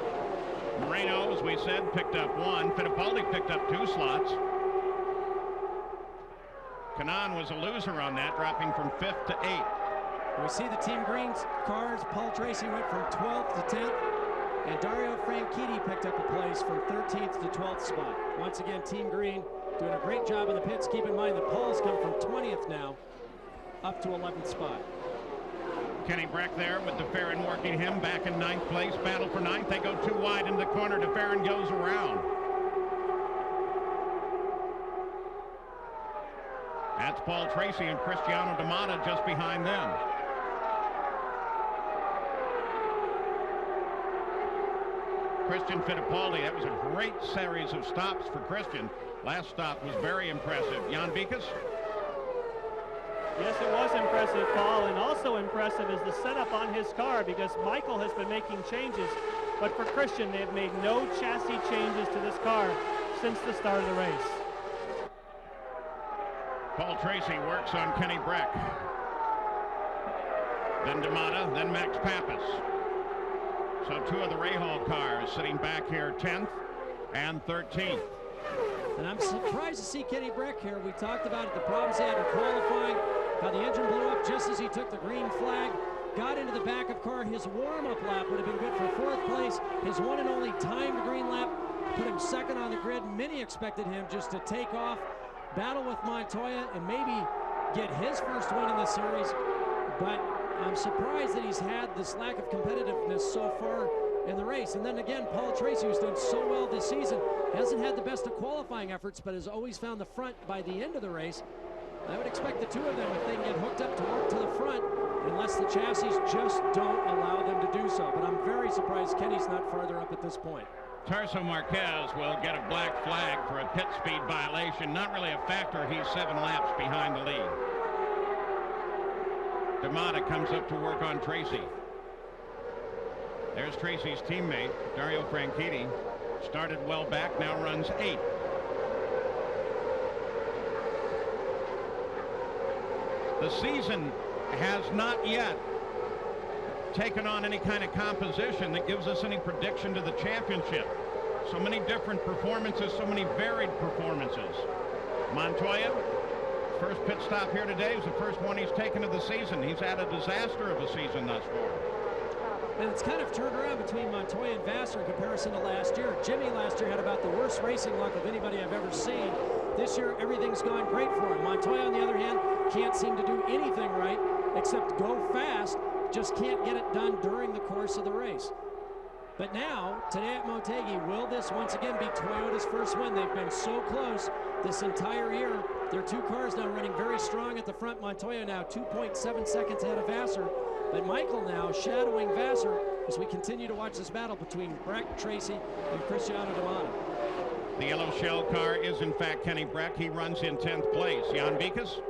Moreno, as we said, picked up 1. Fittipaldi picked up 2 slots. Kanaan was a loser on that, dropping from 5th to 8th. We see the Team Green's cars. Paul Tracy went from 12th to 10th. And Dario Franchitti picked up a place from 13th to 12th spot. Once again, Team Green doing a great job in the pits. Keep in mind that Paul's come from 20th now up to 11th spot. Kenny Breck there with DeFerrin working him back in 9th place. Battle for 9th. They go too wide in the corner. DeFerrin goes around. That's Paul Tracy and Cristiano D'Amata just behind them. Christian Fittipaldi, that was a great series of stops for Christian. Last stop was very impressive. Jan Vikas? Yes, it was impressive, Paul, and also impressive is the setup on his car, because Michael has been making changes, but for Christian, they've made no chassis changes to this car since the start of the race. Paul Tracy works on Kenny Breck. Then D'Amata, then Max Pappas. So 2 of the Rahal cars sitting back here 10th and 13th. And I'm surprised to see Kenny Breck here. We talked about it, the problems he had in qualifying, how the engine blew up just as he took the green flag, got into the back of car. His warm-up lap would have been good for 4th place. His one and only timed green lap put him 2nd on the grid. Many expected him just to take off, battle with Montoya, and maybe get his first win in the series. But I'm surprised that he's had this lack of competitiveness so far in the race. And then again, Paul Tracy, who's done so well this season, hasn't had the best of qualifying efforts, but has always found the front by the end of the race. I would expect the 2 of them, if they can get hooked up, to work to the front, unless the chassis just don't allow them to do so. But I'm very surprised Kenny's not farther up at this point. Tarso Marquez will get a black flag for a pit speed violation. Not really a factor. He's 7 laps behind the lead. D'Amata comes up to work on Tracy. There's Tracy's teammate, Dario Franchitti. Started well back, now runs 8th. The season has not yet taken on any kind of composition that gives us any prediction to the championship. So many different performances, so many varied performances. Montoya, first pit stop here today, is the first one he's taken of the season. He's had a disaster of a season thus far. And it's kind of turned around between Montoya and Vassar in comparison to last year. Jimmy last year had about the worst racing luck of anybody I've ever seen. This year, everything's gone great for him. Montoya, on the other hand, can't seem to do anything right except go fast, just can't get it done during the course of the race. But now, today at Motegi, will this once again be Toyota's first win? They've been so close this entire year. Their 2 cars now running very strong at the front. Montoya now 2.7 seconds ahead of Vassar. But Michael now shadowing Vassar as we continue to watch this battle between Breck, Tracy, and Cristiano D'Amata. The yellow shell car is in fact Kenny Breck. He runs in 10th place. Jan Vikas?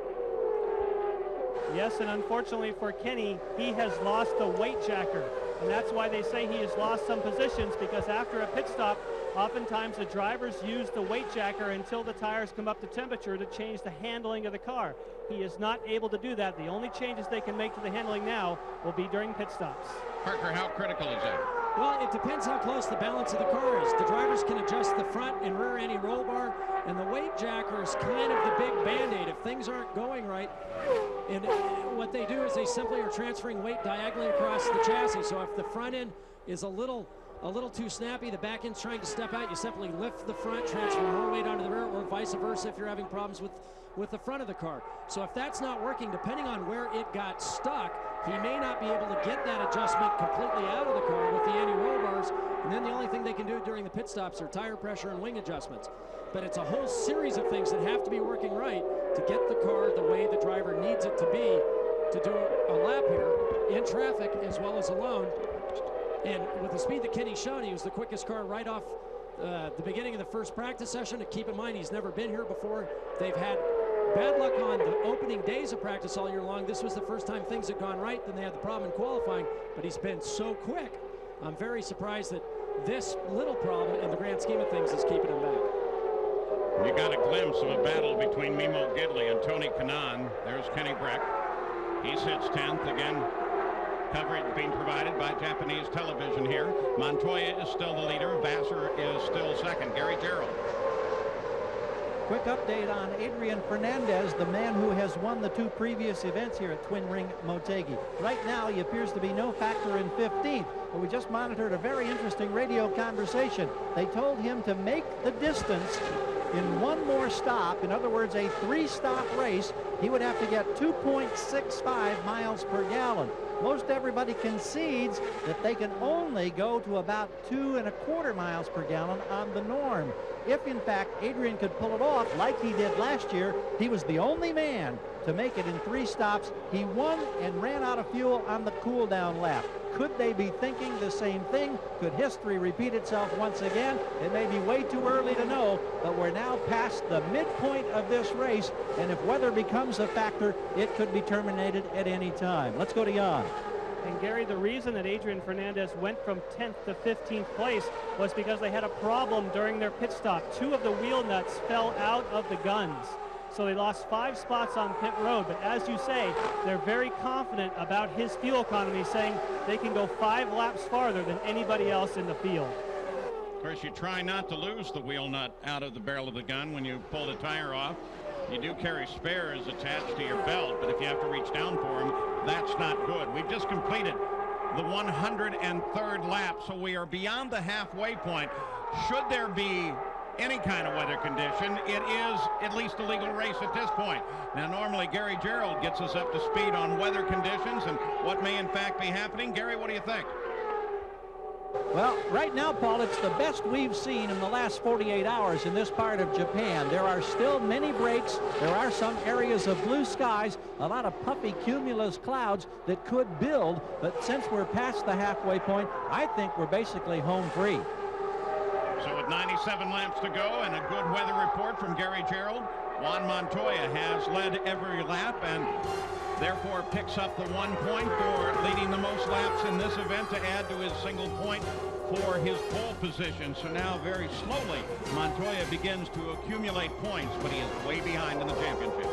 Yes, and unfortunately for Kenny, he has lost a weight jacker. And that's why they say he has lost some positions, because after a pit stop, oftentimes the drivers use the weight jacker until the tires come up to temperature to change the handling of the car. He is not able to do that. The only changes they can make to the handling now will be during pit stops. Parker, how critical is that? Well, it depends how close the balance of the car is. The drivers can adjust the front and rear anti-roll bar, and the weight jacker is kind of the big band-aid if things aren't going right. And what they do is they simply are transferring weight diagonally across the chassis. So if the front end is a little too snappy, the back end's trying to step out, you simply lift the front, transfer more weight onto the rear, or vice versa if you're having problems with the front of the car. So if that's not working, depending on where it got stuck, he may not be able to get that adjustment completely out of the car with the anti-roll bars, and then the only thing they can do during the pit stops are tire pressure and wing adjustments. But it's a whole series of things that have to be working right to get the car the way the driver needs it to be to do a lap here in traffic as well as alone. And with the speed that Kenny's shown, he was the quickest car right off the beginning of the first practice session. And keep in mind, he's never been here before. They've had bad luck on the opening days of practice all year long. This was the first time things had gone right. Then they had the problem in qualifying, but he's been so quick. I'm very surprised that this little problem in the grand scheme of things is keeping him back. You got a glimpse of a battle between Mimo Gidley and Tony Kanaan. There's Kenny Breck. He sits 10th again. Coverage being provided by Japanese television here. Montoya is still the leader. Vassar is still second. Gary Gerald. Quick update on Adrian Fernandez, the man who has won the 2 previous events here at Twin Ring Motegi. Right now, he appears to be no factor in 15th, but we just monitored a very interesting radio conversation. They told him to make the distance in 1 more stop. In other words, a 3-stop race. He would have to get 2.65 miles per gallon. Most everybody concedes that they can only go to about 2.25 miles per gallon on the norm. If, in fact, Adrian could pull it off like he did last year, he was the only man to make it in 3 stops. He won and ran out of fuel on the cool-down lap. Could they be thinking the same thing? Could history repeat itself once again? It may be way too early to know, but we're now past the midpoint of this race, and if weather becomes a factor, it could be terminated at any time. Let's go to Jan. And Gary, the reason that Adrian Fernandez went from 10th to 15th place was because they had a problem during their pit stop. 2 of the wheel nuts fell out of the guns. So they lost 5 spots on pit road. But as you say, they're very confident about his fuel economy, saying they can go 5 laps farther than anybody else in the field. Of course, you try not to lose the wheel nut out of the barrel of the gun when you pull the tire off. You do carry spares attached to your belt, but if you have to reach down for them, that's not good. We've just completed the 103rd lap, so we are beyond the halfway point. Should there be any kind of weather condition, it is at least a legal race at this point. Now, normally Gary Gerald gets us up to speed on weather conditions and what may in fact be happening. Gary, what do you think? Well, right now, Paul, it's the best we've seen in the last 48 hours in this part of Japan. There are still many breaks. There are some areas of blue skies, a lot of puffy cumulus clouds that could build. But since we're past the halfway point, I think we're basically home free. So with 97 laps to go and a good weather report from Gary Gerald, Juan Montoya has led every lap and therefore picks up the 1 point for leading the most laps in this event to add to his single point for his pole position. So now very slowly Montoya begins to accumulate points, but he is way behind in the championship.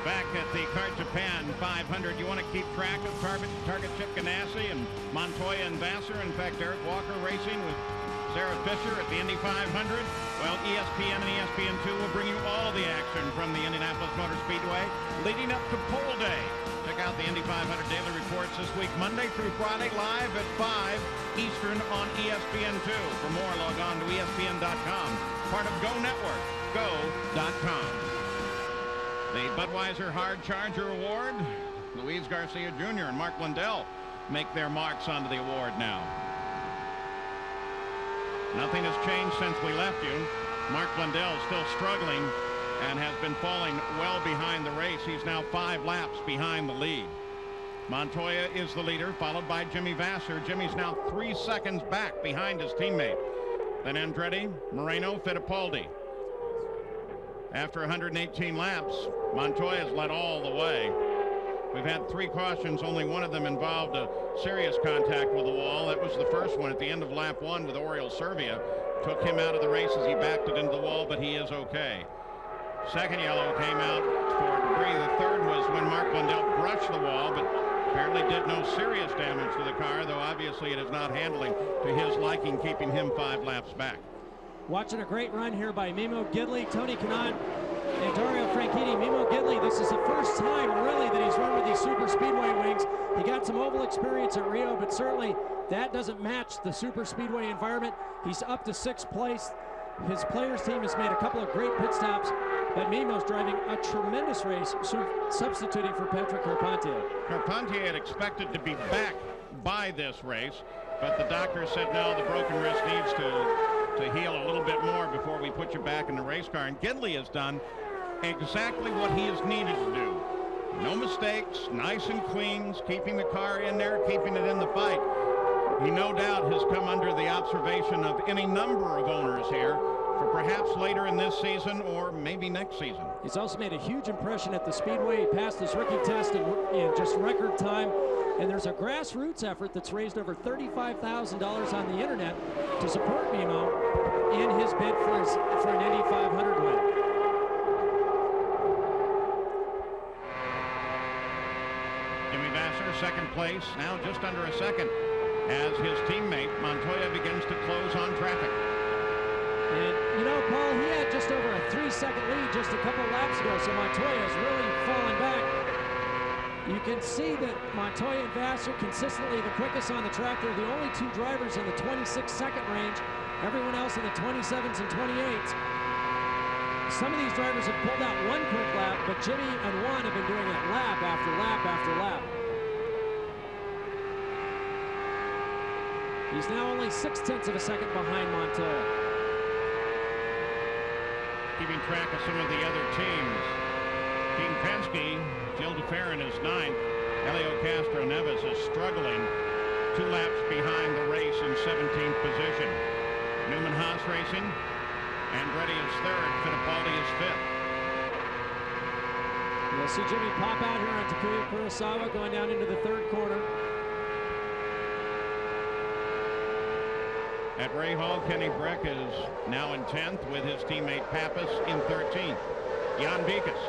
Back at the Kart Japan 500, you want to keep track of Target Chip Ganassi and Montoya and Vassar. In fact, Eric Walker racing with Sarah Fisher at the Indy 500. Well, ESPN and ESPN2 will bring you all the action from the Indianapolis Motor Speedway leading up to pole day. Check out the Indy 500 daily reports this week, Monday through Friday, live at 5 Eastern on ESPN2. For more, log on to ESPN.com, part of Go Network, go.com. The Budweiser Hard Charger Award, Luis Garcia Jr. and Mark Blundell make their marks onto the award now. Nothing has changed since we left you. Mark Blundell is still struggling and has been falling well behind the race. He's now 5 laps behind the lead. Montoya is the leader, followed by Jimmy Vassar. Jimmy's now 3 seconds back behind his teammate. Then Andretti, Moreno, Fittipaldi. After 118 laps, Montoya's led all the way. We've had 3 cautions. Only one of them involved a serious contact with the wall. That was the first one at the end of lap 1 with Oriol Servia. Took him out of the race as he backed it into the wall, but he is okay. Second yellow came out for debris. The third was when Mark Blundell brushed the wall, but apparently did no serious damage to the car, though obviously it is not handling to his liking, keeping him 5 laps back. Watching a great run here by Mimo Gidley, Tony Kanaan, and Dario Franchitti. Mimo Gidley, this is the first time really that he's run with these super speedway wings. He got some oval experience at Rio, but certainly that doesn't match the super speedway environment. He's up to 6th place. His players team has made a couple of great pit stops, but Mimo's driving a tremendous race, substituting for Patrick Carpentier. Carpentier had expected to be back by this race, but the doctor said no, the broken wrist needs to heal a little bit more before we put you back in the race car. And Gidley has done exactly what he is needed to do. No mistakes, nice and clean, keeping the car in there, keeping it in the fight. He no doubt has come under the observation of any number of owners here for perhaps later in this season or maybe next season. He's also made a huge impression at the Speedway. He passed his rookie test in just record time. And there's a grassroots effort that's raised over $35,000 on the internet to support Mimo in his bid for an Indy 500 win. Jimmy Vasser, second place, now just under a second, as his teammate Montoya begins to close on traffic. And, you know, Paul, he had just over a 3-second lead just a couple laps ago, so Montoya is really falling back. You can see that Montoya and Vasser consistently the quickest on the track. They're the only two drivers in the 26-second range. Everyone else in the 27s and 28s. Some of these drivers have pulled out one quick lap, but Jimmy and Juan have been doing it lap after lap after lap. He's now only 0.6 of a second behind Montoya. Keeping track of some of the other teams. Team Penske, Jill DeFerrin is 9th. Helio Castro Neves is struggling 2 laps behind the race in 17th position. Newman Haas Racing, Andretti is 3rd, Fittipaldi is 5th. You'll see Jimmy pop out here on Takuya Kurosawa going down into the 3rd corner. At Ray Hall, Kenny Breck is now in 10th with his teammate Pappas in 13th. Jan Beekes.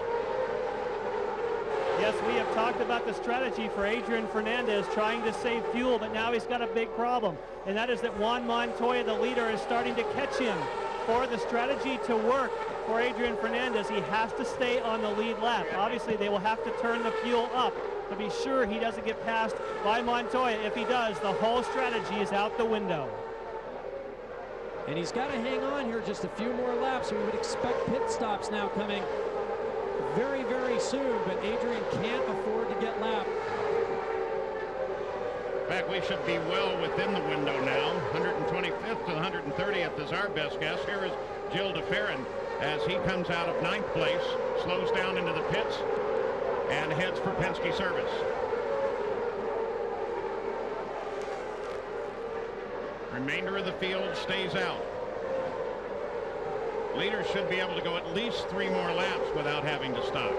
Yes, we have talked about the strategy for Adrian Fernandez trying to save fuel, but now he's got a big problem, and that is that Juan Montoya, the leader, is starting to catch him. For the strategy to work for Adrian Fernandez, he has to stay on the lead lap. Obviously, they will have to turn the fuel up to be sure he doesn't get passed by Montoya. If he does, the whole strategy is out the window. And he's got to hang on here just a few more laps. We would expect pit stops now coming very, very soon, but Adrian can't afford to get lapped. In fact, we should be well within the window now. 125th to 130th is our best guess. Here is Jill DeFerrin as he comes out of 9th place, slows down into the pits, and heads for Penske service. Remainder of the field stays out. Leaders should be able to go at least 3 more laps without having to stop.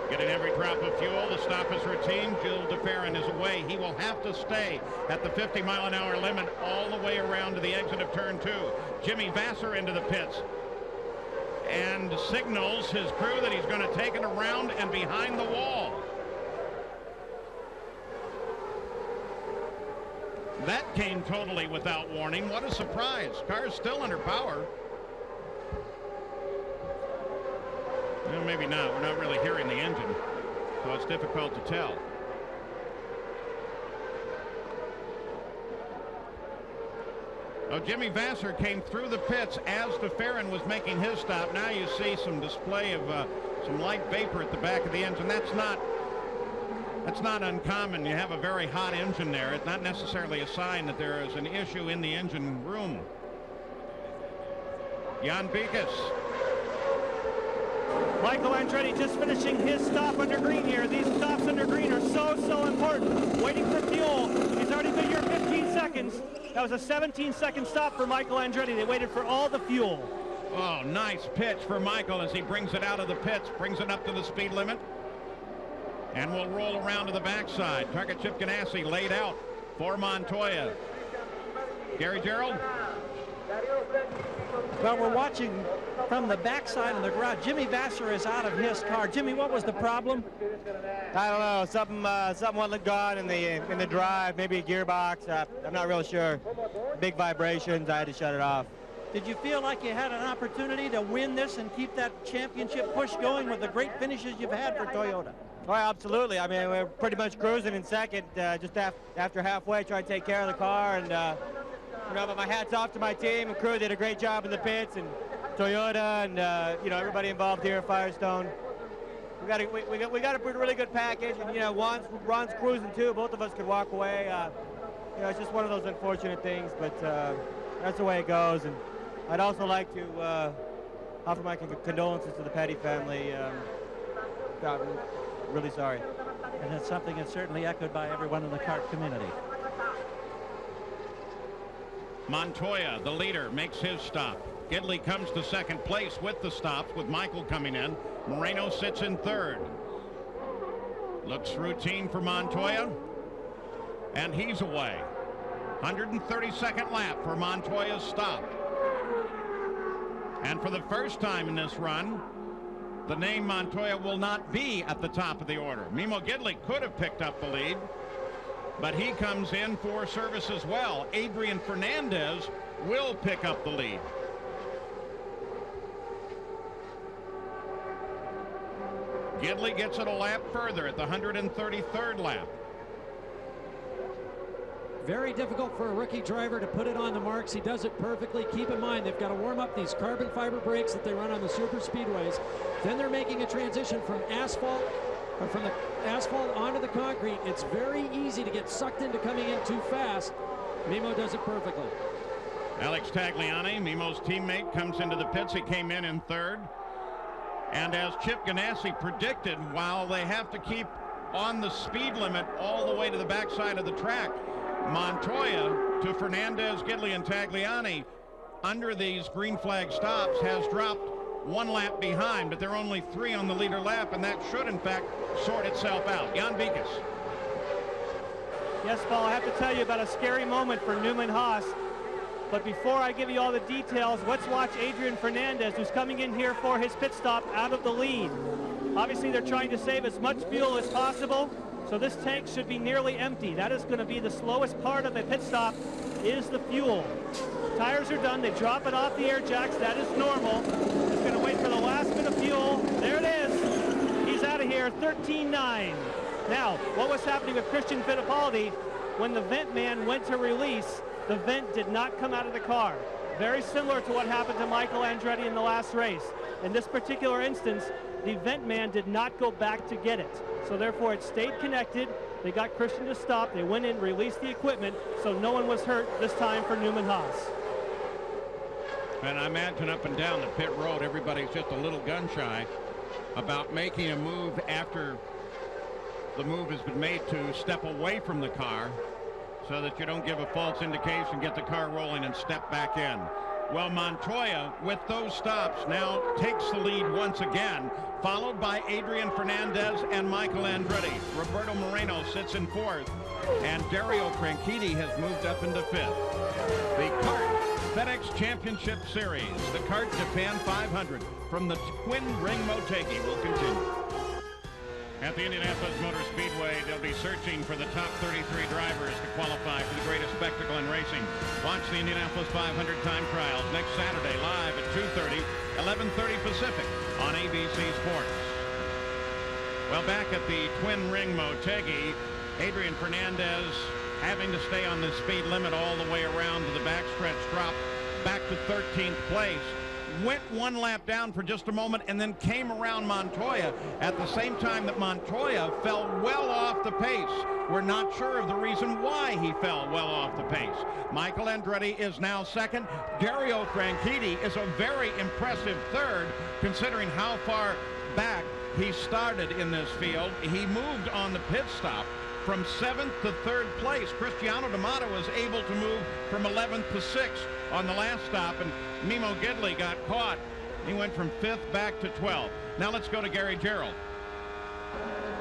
Getting every drop of fuel. The stop is routine. Jill DeFerrin is away. He will have to stay at the 50-mile-an-hour limit all the way around to the exit of turn 2. Jimmy Vasser into the pits and signals his crew that he's going to take it around and behind the wall. That came totally without warning. What a surprise. Car's still under power. Well, maybe not. We're not really hearing the engine, so it's difficult to tell. Oh, Jimmy Vasser came through the pits as DeFerrin was making his stop. Now you see some display of some light vapor at the back of the engine. That's not uncommon. You have a very hot engine there. It's not necessarily a sign that there is an issue in the engine room. Jan Beekes. Michael Andretti just finishing his stop under green here. These stops under green are so important. Waiting for fuel. He's already been here 15 seconds. That was a 17-second stop for Michael Andretti. They waited for all the fuel. Oh, nice pitch for Michael as he brings it out of the pits, brings it up to the speed limit. And we'll roll around to the backside. Target Chip Ganassi laid out for Montoya. Gary Gerald. Well, we're watching from the backside of the garage. Jimmy Vasser is out of his car. Jimmy, what was the problem? I don't know. Something wasn't gone in the drive. Maybe a gearbox. I'm not real sure. Big vibrations. I had to shut it off. Did you feel like you had an opportunity to win this and keep that championship push going with the great finishes you've had for Toyota? Well, absolutely. I mean, we're pretty much cruising in second. Just after halfway, trying to take care of the car, and but my hat's off to my team and crew. Did a great job in the pits, and Toyota, and everybody involved here at Firestone. We got a really good package, and Ron's cruising too. Both of us could walk away. It's just one of those unfortunate things, but that's the way it goes. And I'd also like to offer my condolences to the Petty family. I'm really sorry. And it's something that's certainly echoed by everyone in the kart community. Montoya, the leader, makes his stop. Gidley comes to second place with the stops, with Michael coming in. Moreno sits in third. Looks routine for Montoya. And he's away. 132nd lap for Montoya's stop. And for the first time in this run, the name Montoya will not be at the top of the order. Mimo Gidley could have picked up the lead, but he comes in for service as well. Adrian Fernandez will pick up the lead. Gidley gets it a lap further at the 133rd lap. Very difficult for a rookie driver to put it on the marks. He does it perfectly. Keep in mind, they've got to warm up these carbon fiber brakes that they run on the super speedways. Then they're making a transition from asphalt, or from the asphalt onto the concrete. It's very easy to get sucked into coming in too fast. Mimo does it perfectly. Alex Tagliani, Mimo's teammate, comes into the pits. He came in third. And as Chip Ganassi predicted, while they have to keep on the speed limit all the way to the backside of the track, Montoya to Fernandez, Gidley, and Tagliani under these green flag stops has dropped 1 lap behind, but there are only 3 on the leader lap, and that should in fact sort itself out. Jan Beekes. Yes, Paul, I have to tell you about a scary moment for Newman Haas. But before I give you all the details, let's watch Adrian Fernandez, who's coming in here for his pit stop out of the lead. Obviously, they're trying to save as much fuel as possible, so this tank should be nearly empty. That is going to be the slowest part of a pit stop, is the fuel. Tires are done. They drop it off the air jacks. That is normal. Just going to wait for the last bit of fuel. There it is. He's out of here, 13.9. Now, what was happening with Christian Fittipaldi when the vent man went to release? The vent did not come out of the car. Very similar to what happened to Michael Andretti in the last race. In this particular instance, the vent man did not go back to get it. So therefore it stayed connected. They got Christian to stop. They went in, released the equipment, so no one was hurt this time for Newman Haas. And I imagine up and down the pit road, everybody's just a little gun shy about making a move after the move has been made to step away from the car, so that you don't give a false indication, get the car rolling, and step back in. Well, Montoya, with those stops, now takes the lead once again, followed by Adrian Fernandez and Michael Andretti. Roberto Moreno sits in 4th, and Dario Franchitti has moved up into 5th. The CART FedEx Championship Series, the CART Japan 500 from the Twin Ring Motegi will continue. At the Indianapolis Motor Speedway, they'll be searching for the top 33 drivers to qualify for the greatest spectacle in racing. Watch the Indianapolis 500 time trials next Saturday live at 2:30, 11:30 Pacific on ABC Sports. Well, back at the Twin Ring Motegi, Adrian Fernandez having to stay on the speed limit all the way around to the backstretch, dropped back to 13th place. Went 1 lap down for just a moment and then came around Montoya at the same time that Montoya fell well off the pace. We're not sure of the reason why he fell well off the pace. Michael Andretti is now 2nd. Dario Franchitti is a very impressive 3rd, considering how far back he started in this field. He moved on the pit stop from 7th to 3rd place. Cristiano D'Amato was able to move from 11th to 6th on the last stop, and Mimo Gidley got caught. He went from 5th back to 12th. Now let's go to Gary Gerald.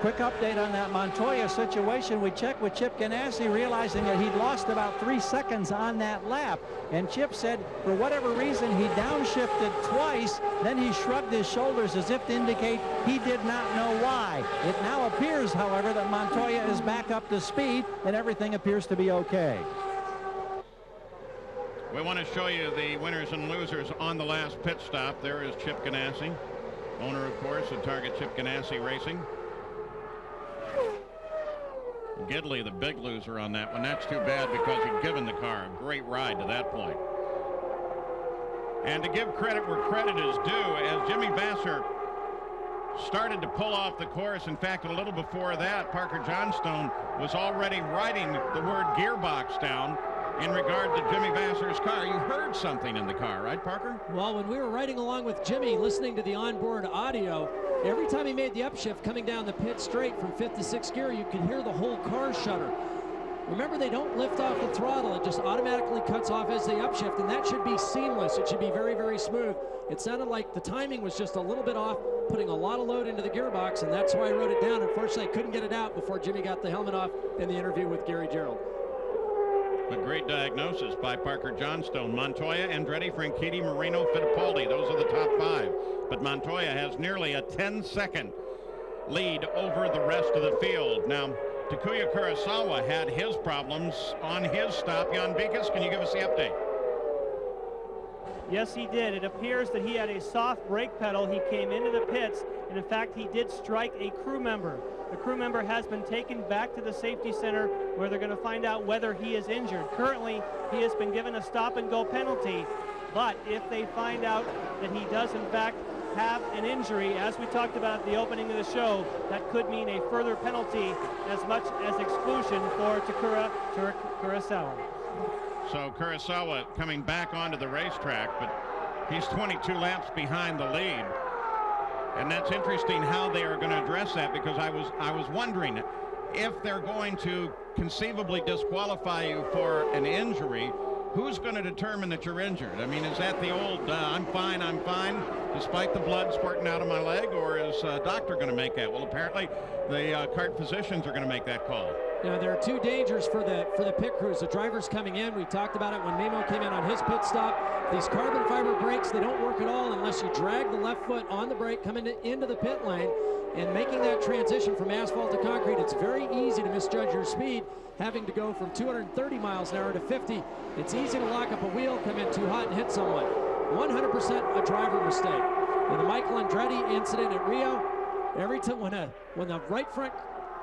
Quick update on that Montoya situation. We checked with Chip Ganassi, realizing that he'd lost about 3 seconds on that lap. And Chip said, for whatever reason, he downshifted twice. Then he shrugged his shoulders as if to indicate he did not know why. It now appears, however, that Montoya is back up to speed and everything appears to be okay. We want to show you the winners and losers on the last pit stop. There is Chip Ganassi, owner, of course, of Target Chip Ganassi Racing. Gidley, the big loser on that one. That's too bad because he'd given the car a great ride to that point. And to give credit where credit is due, as Jimmy Vasser started to pull off the course, in fact, a little before that, Parker Johnstone was already writing the word gearbox down in regard to Jimmy Vasser's car. You heard something in the car, right, Parker? Well, when we were riding along with Jimmy, listening to the onboard audio, every time he made the upshift coming down the pit straight from 5th to 6th gear, you could hear the whole car shudder. Remember, they don't lift off the throttle. It just automatically cuts off as they upshift, and that should be seamless. It should be very, very smooth. It sounded like the timing was just a little bit off putting a lot of load into the gearbox, and that's why I wrote it down. Unfortunately, I couldn't get it out before Jimmy got the helmet off in the interview with Gary Gerald. A great diagnosis by Parker Johnstone. Montoya, Andretti, Franchitti, Moreno, Fittipaldi. Those are the top 5. But Montoya has nearly a 10-second lead over the rest of the field. Now, Takuya Kurosawa had his problems on his stop. Jan Bikas, can you give us the update? Yes, he did. It appears that he had a soft brake pedal. He came into the pits, and in fact, he did strike a crew member. The crew member has been taken back to the safety center where they're going to find out whether he is injured. Currently, he has been given a stop-and-go penalty, but if they find out that he does, in fact, have an injury, as we talked about at the opening of the show, that could mean a further penalty as much as exclusion for Kurosawa. So Kurosawa coming back onto the racetrack, but he's 22 laps behind the lead. And that's interesting how they are going to address that, because I was wondering if they're going to conceivably disqualify you for an injury, who's going to determine that you're injured? I mean, is that the old I'm fine, despite the blood squirting out of my leg, or is a doctor going to make that? Well, apparently the kart physicians are going to make that call. Now, there are two dangers for the pit crews. The drivers coming in, we talked about it when Memo came in on his pit stop. These carbon fiber brakes, they don't work at all unless you drag the left foot on the brake coming into the pit lane. And making that transition from asphalt to concrete, it's very easy to misjudge your speed, having to go from 230 miles an hour to 50. It's easy to lock up a wheel, come in too hot, and hit someone. 100% a driver mistake. In the Michael Andretti incident at Rio, every time when the right front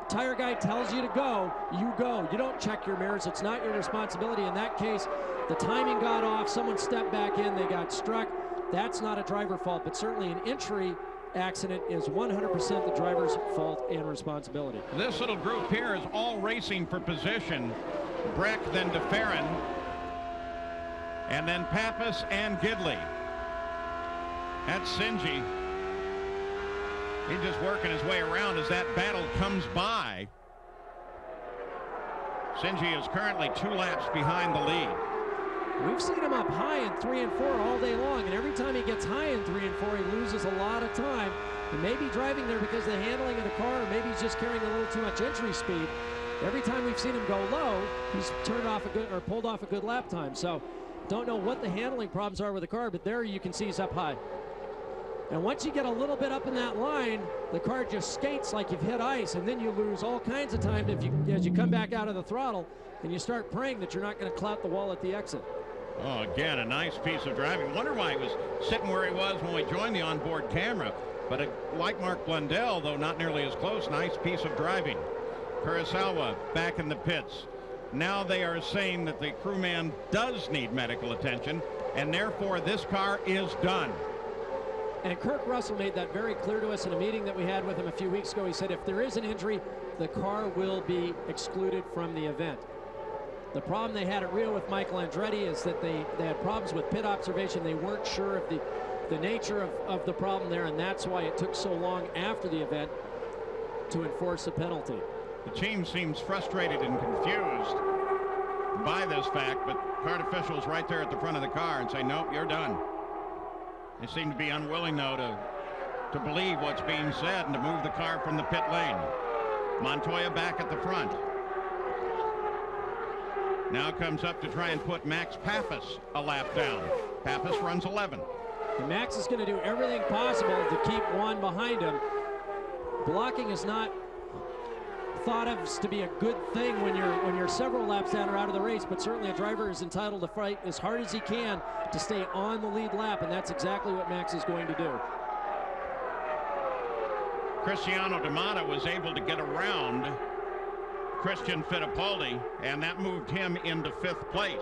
tire guy tells you to go, you go. You don't check your mirrors. It's not your responsibility. In that case, the timing got off. Someone stepped back in. They got struck. That's not a driver fault, but certainly an entry accident is 100% the driver's fault and responsibility. This little group here is all racing for position. Breck, then DeFerrin, and then Pappas and Gidley. That's Sinji. He's just working his way around as that battle comes by. Sinji is currently 2 laps behind the lead. We've seen him up high in 3 and 4 all day long, and every time he gets high in 3 and 4, he loses a lot of time. He may be driving there because of the handling of the car, or maybe he's just carrying a little too much entry speed. Every time we've seen him go low, he's turned off pulled off a good lap time. So don't know what the handling problems are with the car, but there you can see he's up high. And once you get a little bit up in that line, the car just skates like you've hit ice, and then you lose all kinds of time as you come back out of the throttle, and you start praying that you're not going to clout the wall at the exit. Oh, again, a nice piece of driving. Wonder why he was sitting where he was when we joined the onboard camera. But like Mark Blundell, though not nearly as close, nice piece of driving. Kurosawa back in the pits. Now they are saying that the crewman does need medical attention, and therefore this car is done. And Kirk Russell made that very clear to us in a meeting that we had with him a few weeks ago. He said if there is an injury, the car will be excluded from the event. The problem they had at Rio with Michael Andretti is that they had problems with pit observation. They weren't sure of the nature of the problem there, and that's why it took so long after the event to enforce a penalty. The team seems frustrated and confused by this fact, but kart officials right there at the front of the car and say, nope, you're done. They seem to be unwilling, though, to believe what's being said and to move the car from the pit lane. Montoya back at the front. Now comes up to try and put Max Pappas a lap down. Pappas runs 11. And Max is going to do everything possible to keep Juan behind him. Blocking is not thought of to be a good thing when you're several laps down or out of the race, but certainly a driver is entitled to fight as hard as he can to stay on the lead lap, and that's exactly what Max is going to do. Cristiano D'Amata was able to get around Christian Fittipaldi, and that moved him into 5th place.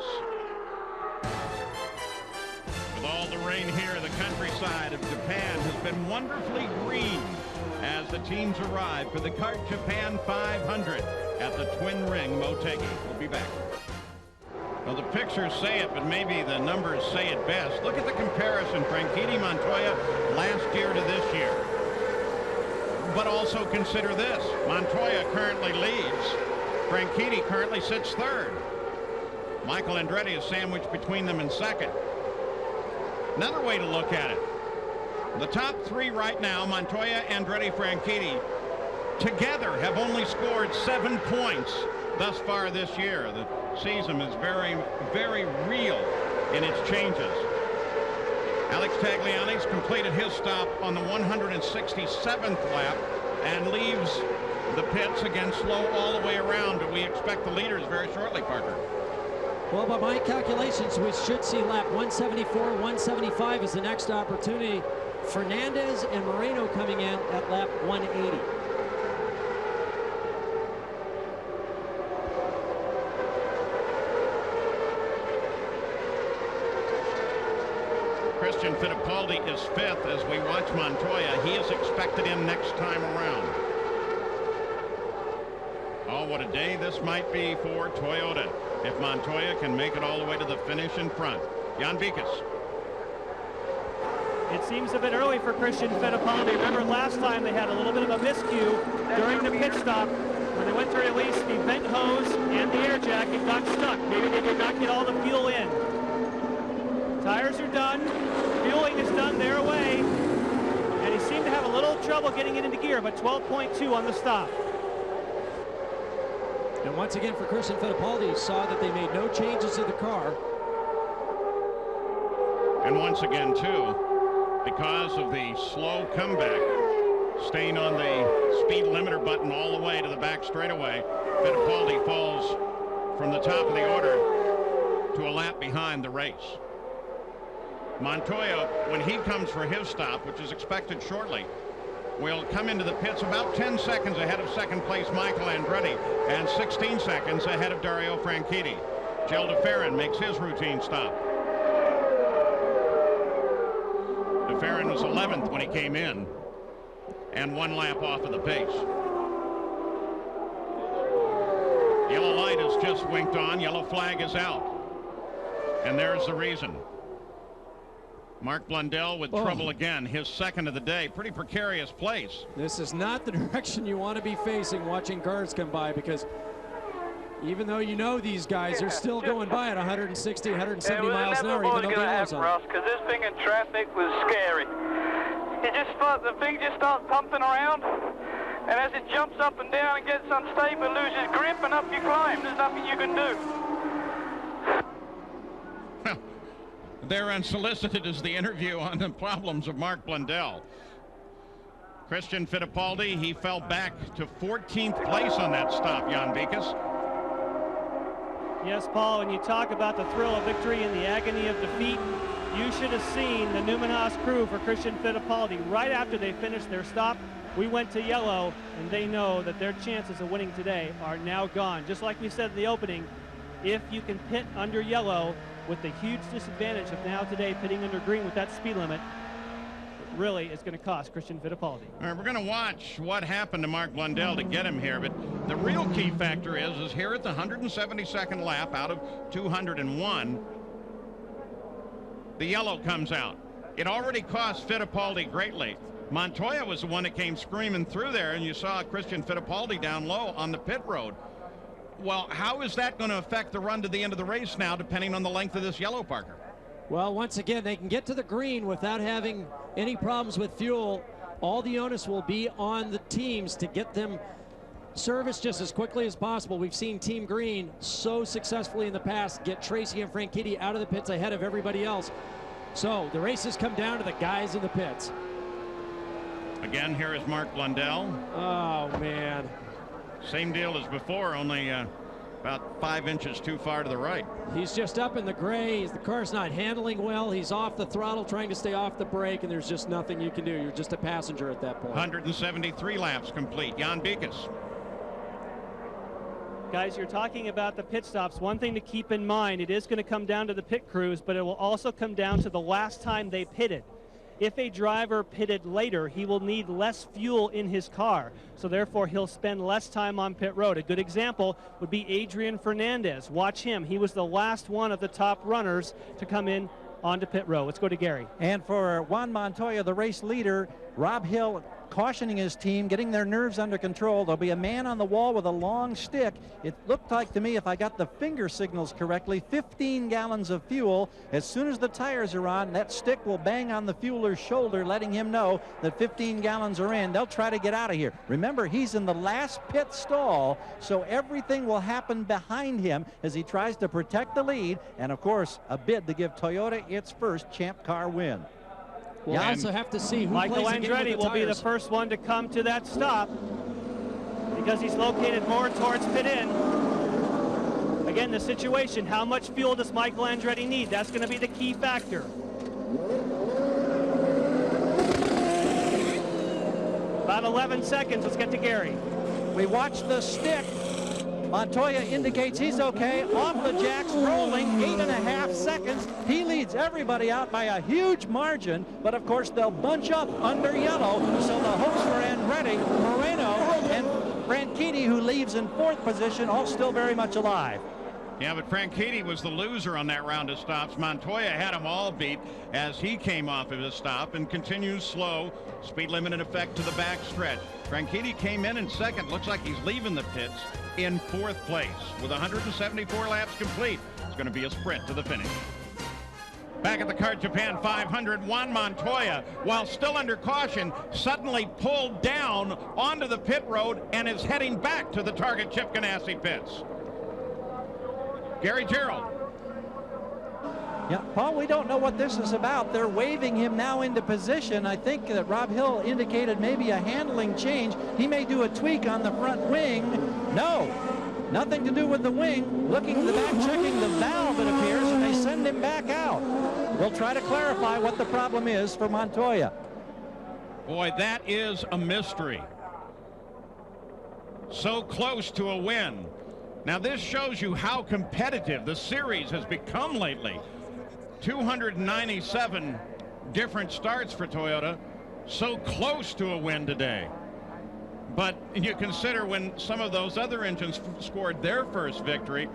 With all the rain here, the countryside of Japan has been wonderfully green as the teams arrive for the Kart Japan 500 at the Twin Ring Motegi. We'll be back. Well, the pictures say it, but maybe the numbers say it best. Look at the comparison, Franchitti Montoya last year to this year. But also consider this. Montoya currently leads. Franchitti currently sits 3rd. Michael Andretti is sandwiched between them in 2nd. Another way to look at it. The top three right now, Montoya, Andretti, Franchitti, together have only scored 7 points thus far this year. The season is very, very real in its changes. Alex Tagliani's completed his stop on the 167th lap and leaves the pits again slow all the way around. We expect the leaders very shortly, Parker. Well, by my calculations, we should see lap 174, 175 is the next opportunity. Fernandez and Moreno coming in at lap 180. Christian Fittipaldi is fifth as we watch Montoya. He is expected in next time around. Oh, what a day this might be for Toyota if Montoya can make it all the way to the finish in front. Jan Bikas. It seems a bit early for Christian Fittipaldi. Remember last time they had a little bit of a miscue during the pit stop. When they went to release the vent hose and the air jacket got stuck. Maybe they did not get all the fuel in. Tires are done. Fueling is done their way. And he seemed to have a little trouble getting it into gear, but 12.2 on the stop. And once again for Christian Fittipaldi, saw that they made no changes to the car. And once again, too, because of the slow comeback, staying on the speed limiter button all the way to the back straightaway, Fittipaldi falls from the top of the order to a lap behind the race. Montoya, when he comes for his stop, which is expected shortly, will come into the pits about 10 seconds ahead of second place Michael Andretti and 16 seconds ahead of Dario Franchitti. Gil DeFerrin makes his routine stop. DeFerrin was 11th when he came in and 1 lap off of the pace. Yellow light has just winked on. Yellow flag is out. And there's the reason. Mark Blundell with trouble again, his second of the day. Pretty precarious place. This is not the direction you want to be facing watching cars come by, because even though you know these guys, they're still going by at 160, 170 miles an hour, even though they know something. Ross, because this thing in traffic was scary. The thing just starts pumping around, and as it jumps up and down and gets unstable, it loses grip, and up you climb. There's nothing you can do. They're unsolicited as the interview on the problems of Mark Blundell. Christian Fittipaldi, he fell back to 14th place on that stop, Jan Bikas. Yes, Paul, when you talk about the thrill of victory and the agony of defeat, you should have seen the Newman Haas crew for Christian Fittipaldi. Right after they finished their stop, we went to yellow, and they know that their chances of winning today are now gone. Just like we said in the opening, if you can pit under yellow, with the huge disadvantage of now today pitting under green with that speed limit, it really is going to cost Christian Fittipaldi. All right, we're going to watch what happened to Mark Blundell to get him here, but the real key factor is here at the 172nd lap out of 201, the yellow comes out. It already cost Fittipaldi greatly. Montoya was the one that came screaming through there, and you saw Christian Fittipaldi down low on the pit road. Well, how is that going to affect the run to the end of the race now, depending on the length of this yellow, Parker? Well, once again, they can get to the green without having any problems with fuel. All the onus will be on the teams to get them serviced just as quickly as possible. We've seen Team Green so successfully in the past get Tracy and Franchitti out of the pits ahead of everybody else. So the races come down to the guys in the pits. Again, here is Mark Blundell. Oh, man. Same deal as before, only about 5 inches too far to the right. He's just up in the gray. The car's not handling well. He's off the throttle, trying to stay off the brake, and there's just nothing you can do. You're just a passenger at that point. 173 laps complete. Jan Bikas. Guys, you're talking about the pit stops. One thing to keep in mind, it is going to come down to the pit crews, but it will also come down to the last time they pitted. If a driver pitted later, he will need less fuel in his car, so therefore he'll spend less time on pit road. A good example would be Adrian Fernandez. Watch him. He was the last one of the top runners to come in onto pit road. Let's go to Gary. And for Juan Montoya, the race leader, Rob Hill cautioning his team, getting their nerves under control. There'll be a man on the wall with a long stick. It looked like to me, if I got the finger signals correctly, 15 gallons of fuel. As soon as the tires are on, that stick will bang on the fueler's shoulder, letting him know that 15 gallons are in. They'll try to get out of here. Remember, he's in the last pit stall, so everything will happen behind him as he tries to protect the lead, and of course, a bid to give Toyota its first Champ Car win. We'll also have to see who Michael plays Andretti will be the first one to come to that stop because he's located more towards pit in. Again, the situation, how much fuel does Michael Andretti need? That's going to be the key factor. About 11 seconds. Let's get to Gary. We watch the stick. Montoya indicates he's okay. Off the jacks, rolling 8.5 seconds. He leads everybody out by a huge margin, but of course they'll bunch up under yellow, so the hopes for Andretti, Moreno, and Franchitti, who leaves in 4th position, all still very much alive. Yeah, but Franchitti was the loser on that round of stops. Montoya had them all beat as he came off of his stop and continues slow. Speed limit in effect to the back stretch. Franchitti came in 2nd. Looks like he's leaving the pits in 4th place with 174 laps complete. It's going to be a sprint to the finish. Back at the Kart Japan 500, Juan Montoya, while still under caution, suddenly pulled down onto the pit road and is heading back to the Target Chip Ganassi pits. Gary Gerald. Yeah, Paul, we don't know what this is about. They're waving him now into position. I think that Rob Hill indicated maybe a handling change. He may do a tweak on the front wing. No, nothing to do with the wing. Looking to the back, checking the valve, it appears, and they send him back out. We'll try to clarify what the problem is for Montoya. Boy, that is a mystery. So close to a win. Now, this shows you how competitive the series has become lately. 297 different starts for Toyota. So close to a win today. But you consider when some of those other engines scored their first victory,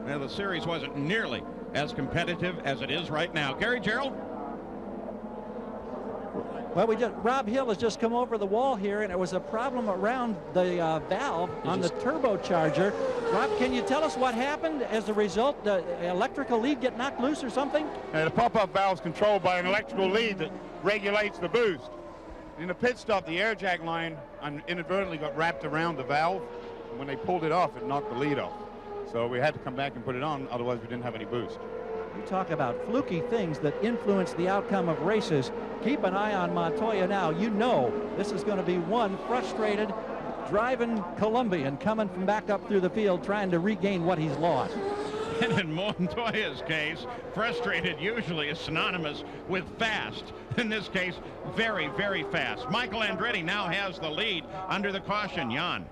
well, the series wasn't nearly as competitive as it is right now. Gary Gerald? Well, Rob Hill has just come over the wall here, and it was a problem around the valve on the turbocharger. Rob, can you tell us what happened as a result? The electrical lead get knocked loose or something? The pop-up valve is controlled by an electrical lead that regulates the boost. In the pit stop, the air jack line inadvertently got wrapped around the valve. And when they pulled it off, it knocked the lead off. So we had to come back and put it on, otherwise we didn't have any boost. You talk about fluky things that influence the outcome of races. Keep an eye on Montoya now. You know this is going to be one frustrated driving Colombian coming from back up through the field trying to regain what he's lost. And in Montoya's case, frustrated usually is synonymous with fast. In this case, very, very fast. Michael Andretti now has the lead under the caution. Jan.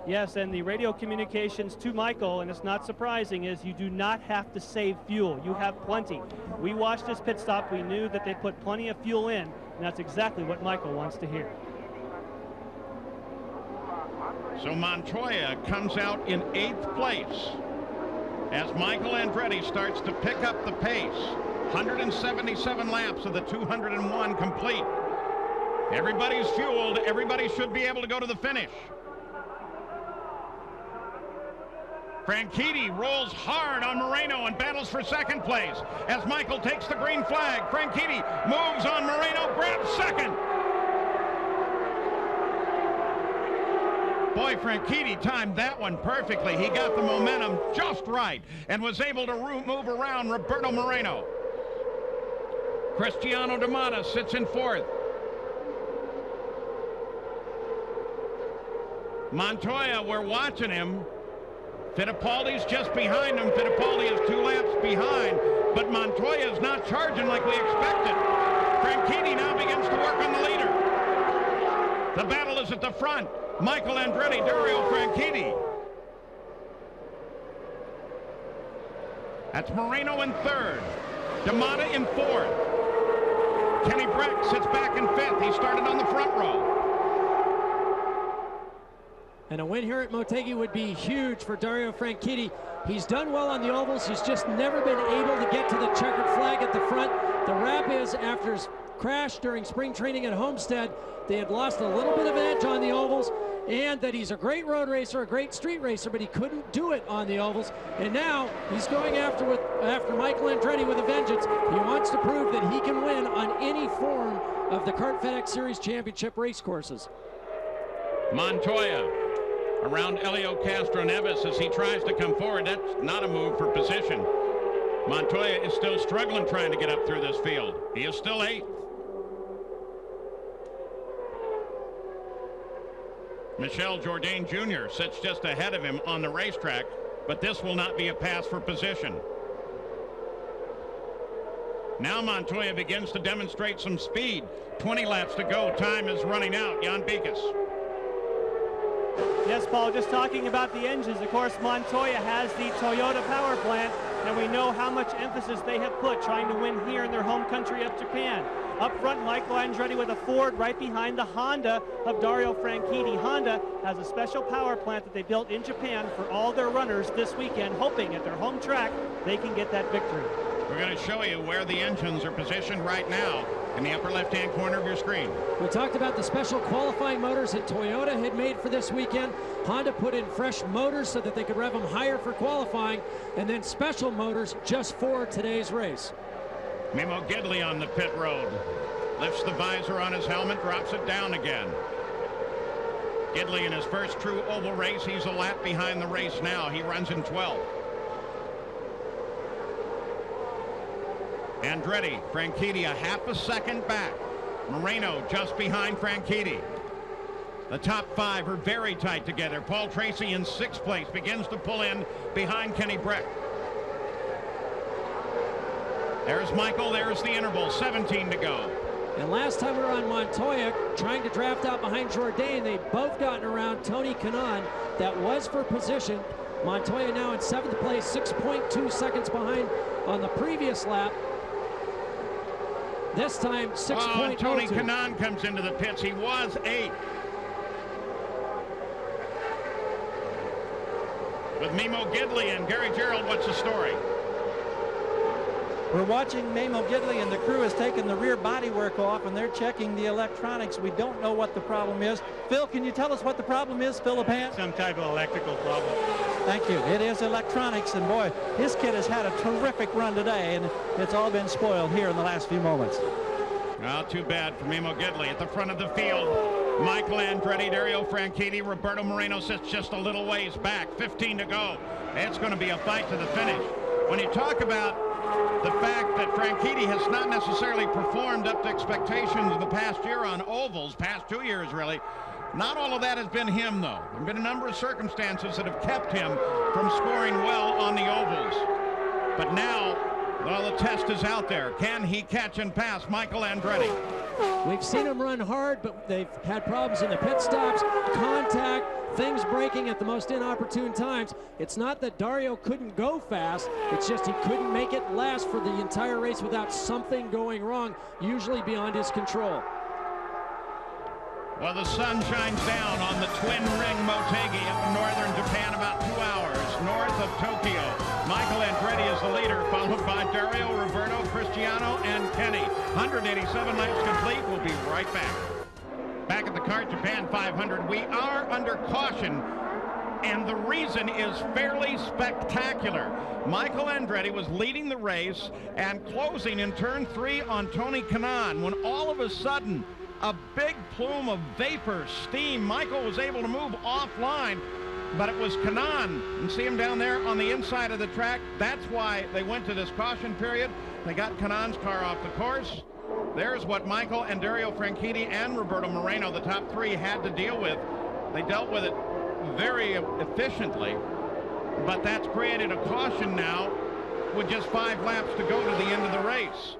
Yes, and the radio communications to Michael, and it's not surprising, is you do not have to save fuel. You have plenty. We watched this pit stop. We knew that they put plenty of fuel in, and that's exactly what Michael wants to hear. So Montoya comes out in 8th place as Michael Andretti starts to pick up the pace. 177 laps of the 201 complete. Everybody's fueled. Everybody should be able to go to the finish. Franchitti rolls hard on Moreno and battles for 2nd place as Michael takes the green flag. Franchitti moves on Moreno, grabs 2nd. Boy, Franchitti timed that one perfectly. He got the momentum just right and was able to move around Roberto Moreno. Cristiano D'Amata sits in 4th. Montoya, we're watching him. Fittipaldi's just behind him. Fittipaldi is 2 laps behind, but Montoya is not charging like we expected. Franchitti now begins to work on the leader. The battle is at the front. Michael Andretti, Dario Franchitti. That's Moreno in 3rd. D'Amata in 4th. Kenny Breck sits back in 5th. He started on the front row. And a win here at Motegi would be huge for Dario Franchitti. He's done well on the ovals. He's just never been able to get to the checkered flag at the front. The wrap is after crashed during spring training at Homestead. They had lost a little bit of edge on the ovals, and that he's a great road racer, a great street racer, but he couldn't do it on the ovals. And now he's going after Michael Andretti with a vengeance. He wants to prove that he can win on any form of the Kart FedEx Series Championship race courses. Montoya around Elio Castroneves as he tries to come forward. That's not a move for position. Montoya is still struggling trying to get up through this field. He is still 8th. Michel Jourdain Jr. sits just ahead of him on the racetrack, but this will not be a pass for position. Now Montoya begins to demonstrate some speed. 20 laps to go. Time is running out. Jan Beekes. Yes, Paul, just talking about the engines. Of course, Montoya has the Toyota power plant, and we know how much emphasis they have put trying to win here in their home country of Japan. Up front, Michael Andretti with a Ford right behind the Honda of Dario Franchitti. Honda has a special power plant that they built in Japan for all their runners this weekend, hoping at their home track they can get that victory. We're going to show you where the engines are positioned right now in the upper left-hand corner of your screen. We talked about the special qualifying motors that Toyota had made for this weekend. Honda put in fresh motors so that they could rev them higher for qualifying, and then special motors just for today's race. Mimo Gidley on the pit road. Lifts the visor on his helmet, drops it down again. Gidley in his first true oval race. He's a lap behind the race now. He runs in 12th. Andretti, Franchitti a half a second back. Moreno just behind Franchitti. The top 5 are very tight together. Paul Tracy in 6th place begins to pull in behind Kenny Breck. There's Michael, there's the interval, 17 to go. And last time we were on Montoya trying to draft out behind Jourdain, they both gotten around Tony Kanaan. That was for position. Montoya now in 7th place, 6.2 seconds behind on the previous lap. This time 6.02. Tony Kanaan comes into the pits. He was 8th. With Mimo Gidley and Gary Gerald, what's the story? We're watching Mimo Gidley, and the crew has taken the rear bodywork off, and they're checking the electronics. We don't know what the problem is. Phil, can you tell us what the problem is, Philip Hand? Some type of electrical problem. Thank you. It is electronics, and boy, his kid has had a terrific run today, and it's all been spoiled here in the last few moments. Well, too bad for Mimo Gidley. At the front of the field, Michael Andretti, Dario Franchitti, Roberto Moreno sits just a little ways back. 15 to go. It's going to be a fight to the finish. When you talk about the fact that Franchitti has not necessarily performed up to expectations of the past year on ovals, past 2 years really, not all of that has been him, though. There have been a number of circumstances that have kept him from scoring well on the ovals. But now, well, the test is out there. Can he catch and pass Michael Andretti? We've seen him run hard, but they've had problems in the pit stops, contact, things breaking at the most inopportune times. It's not that Dario couldn't go fast, it's just he couldn't make it last for the entire race without something going wrong, usually beyond his control. Well, the sun shines down on the twin ring Motegi of northern Japan, about 2 hours north of Tokyo. Michael Andretti is the leader, followed by Dario, Roberto, Cristiano, and Kenny. 187 laps complete. We'll be right back. Back at the Kart Japan 500, we are under caution, and the reason is fairly spectacular. Michael Andretti was leading the race and closing in turn 3 on Tony Kanaan when all of a sudden a big plume of vapor, steam. Michael was able to move offline, but it was Kanaan. You see him down there on the inside of the track. That's why they went to this caution period. They got Kanaan's car off the course. There's what Michael and Dario Franchitti and Roberto Moreno, the top 3, had to deal with. They dealt with it very efficiently, but that's created a caution now with just 5 laps to go to the end of the race.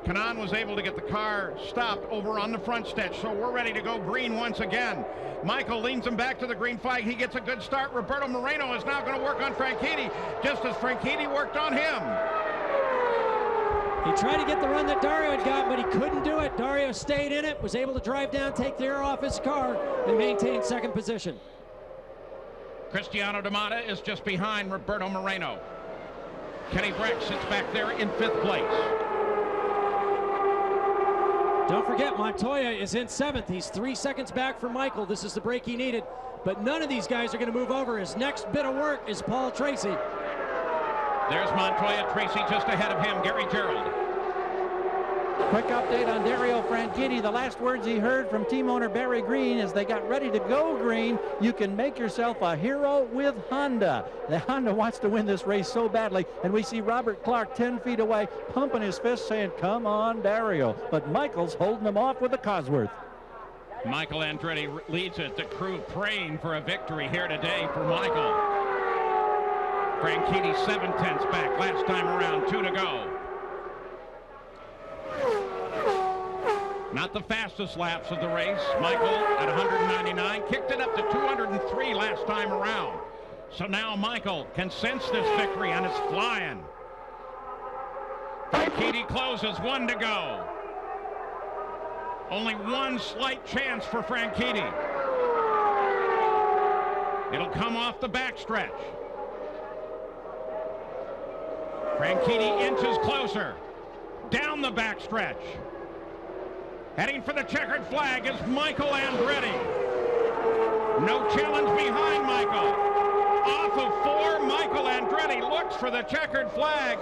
Kanaan was able to get the car stopped over on the front stretch, so we're ready to go green once again. Michael leans him back to the green flag. He gets a good start. Roberto Moreno is now going to work on Franchitti, just as Franchitti worked on him. He tried to get the run that Dario had got, but he couldn't do it. Dario stayed in it, was able to drive down, take the air off his car, and maintain 2nd position. Cristiano D'Amata is just behind Roberto Moreno. Kenny Breck sits back there in 5th place. Don't forget, Montoya is in 7th. He's 3 seconds back from Michael. This is the break he needed. But none of these guys are going to move over. His next bit of work is Paul Tracy. There's Montoya. Tracy just ahead of him. Gary Gerald. Quick update on Dario Franchitti. The last words he heard from team owner Barry Green as they got ready to go green: you can make yourself a hero with Honda. The Honda wants to win this race so badly, and we see Robert Clark 10 feet away pumping his fist saying, come on, Dario. But Michael's holding him off with the Cosworth. Michael Andretti leads it. The crew praying for a victory here today for Michael. Franchitti 7/10 back. Last time around, 2 to go. Not the fastest laps of the race. Michael at 199, kicked it up to 203 last time around. So now Michael can sense this victory and is flying. Franchitti closes, 1 to go. Only one slight chance for Franchitti. It'll come off the backstretch. Franchitti inches closer. Down the backstretch. Heading for the checkered flag is Michael Andretti. No challenge behind Michael. Off of 4, Michael Andretti looks for the checkered flag.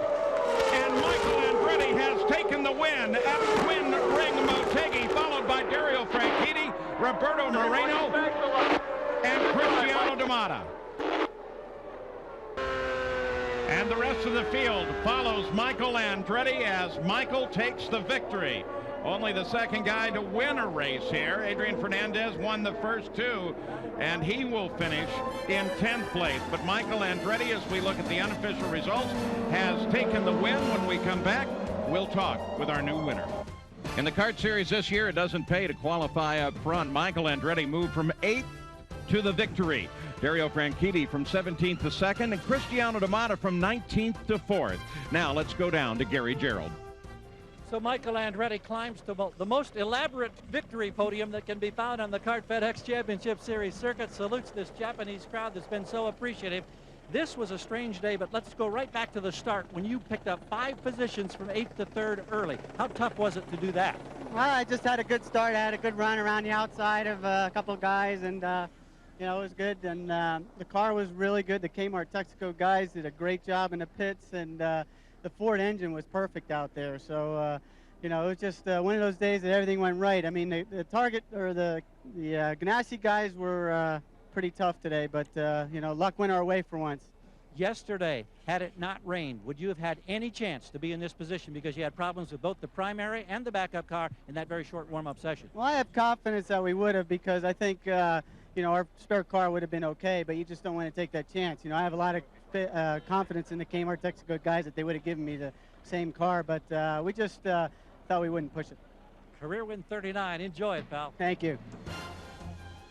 And Michael Andretti has taken the win at Twin Ring Motegi, followed by Dario Franchitti, Roberto Moreno, and Cristiano D'Amata. And the rest of the field follows Michael Andretti as Michael takes the victory. Only the second guy to win a race here. Adrian Fernandez won the first 2, and he will finish in 10th place. But Michael Andretti, as we look at the unofficial results, has taken the win. When we come back, we'll talk with our new winner. In the kart series this year, it doesn't pay to qualify up front. Michael Andretti moved from 8th to the victory. Dario Franchitti from 17th to 2nd, and Cristiano D'Amata from 19th to 4th. Now let's go down to Gary Gerald. So Michael Andretti climbs to the most elaborate victory podium that can be found on the Kart FedEx Championship Series circuit. Salutes this Japanese crowd that's been so appreciative. This was a strange day, but let's go right back to the start when you picked up 5 positions from 8th to 3rd early. How tough was it to do that? Well, I just had a good start. I had a good run around the outside of a couple of guys, and you know, it was good. And the car was really good. The Kmart Texaco guys did a great job in the pits, and the Ford engine was perfect out there. So, you know, it was just one of those days that everything went right. I mean, the Target or the Ganassi guys were pretty tough today, but, you know, luck went our way for once. Yesterday, had it not rained, would you have had any chance to be in this position because you had problems with both the primary and the backup car in that very short warm-up session? Well, I have confidence that we would have, because I think, you know, our spare car would have been okay, but you just don't want to take that chance. You know, I have a lot of confidence in the Kmart Texaco guys that they would have given me the same car, but we just thought we wouldn't push it. Career win 39. Enjoy it, pal. Thank you.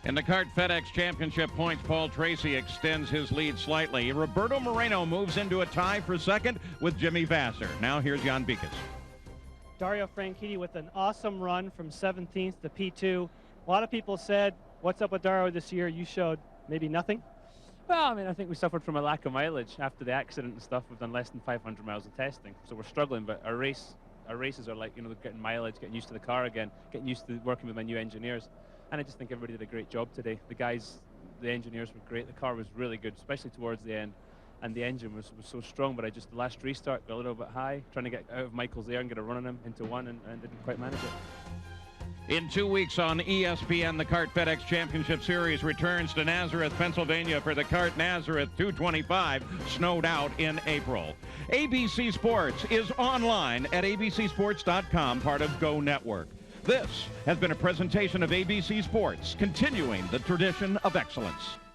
In the Kart FedEx Championship points, Paul Tracy extends his lead slightly. Roberto Moreno moves into a tie for 2nd with Jimmy Vasser. Now here's Jan Bikas. Dario Franchitti with an awesome run from 17th to P2. A lot of people said, what's up with Dario this year? You showed maybe nothing. Well, I mean, I think we suffered from a lack of mileage after the accident and stuff. We've done less than 500 miles of testing, so we're struggling. But our races are like, you know, getting mileage, getting used to the car again, getting used to working with my new engineers. And I just think everybody did a great job today. The guys, the engineers were great. The car was really good, especially towards the end. And the engine was so strong, but the last restart got a little bit high, trying to get out of Michael's air and get a run on him into one, and didn't quite manage it. In 2 weeks on ESPN, the Kart FedEx Championship Series returns to Nazareth, Pennsylvania for the Kart Nazareth 225, snowed out in April. ABC Sports is online at abcsports.com, part of Go Network. This has been a presentation of ABC Sports, continuing the tradition of excellence.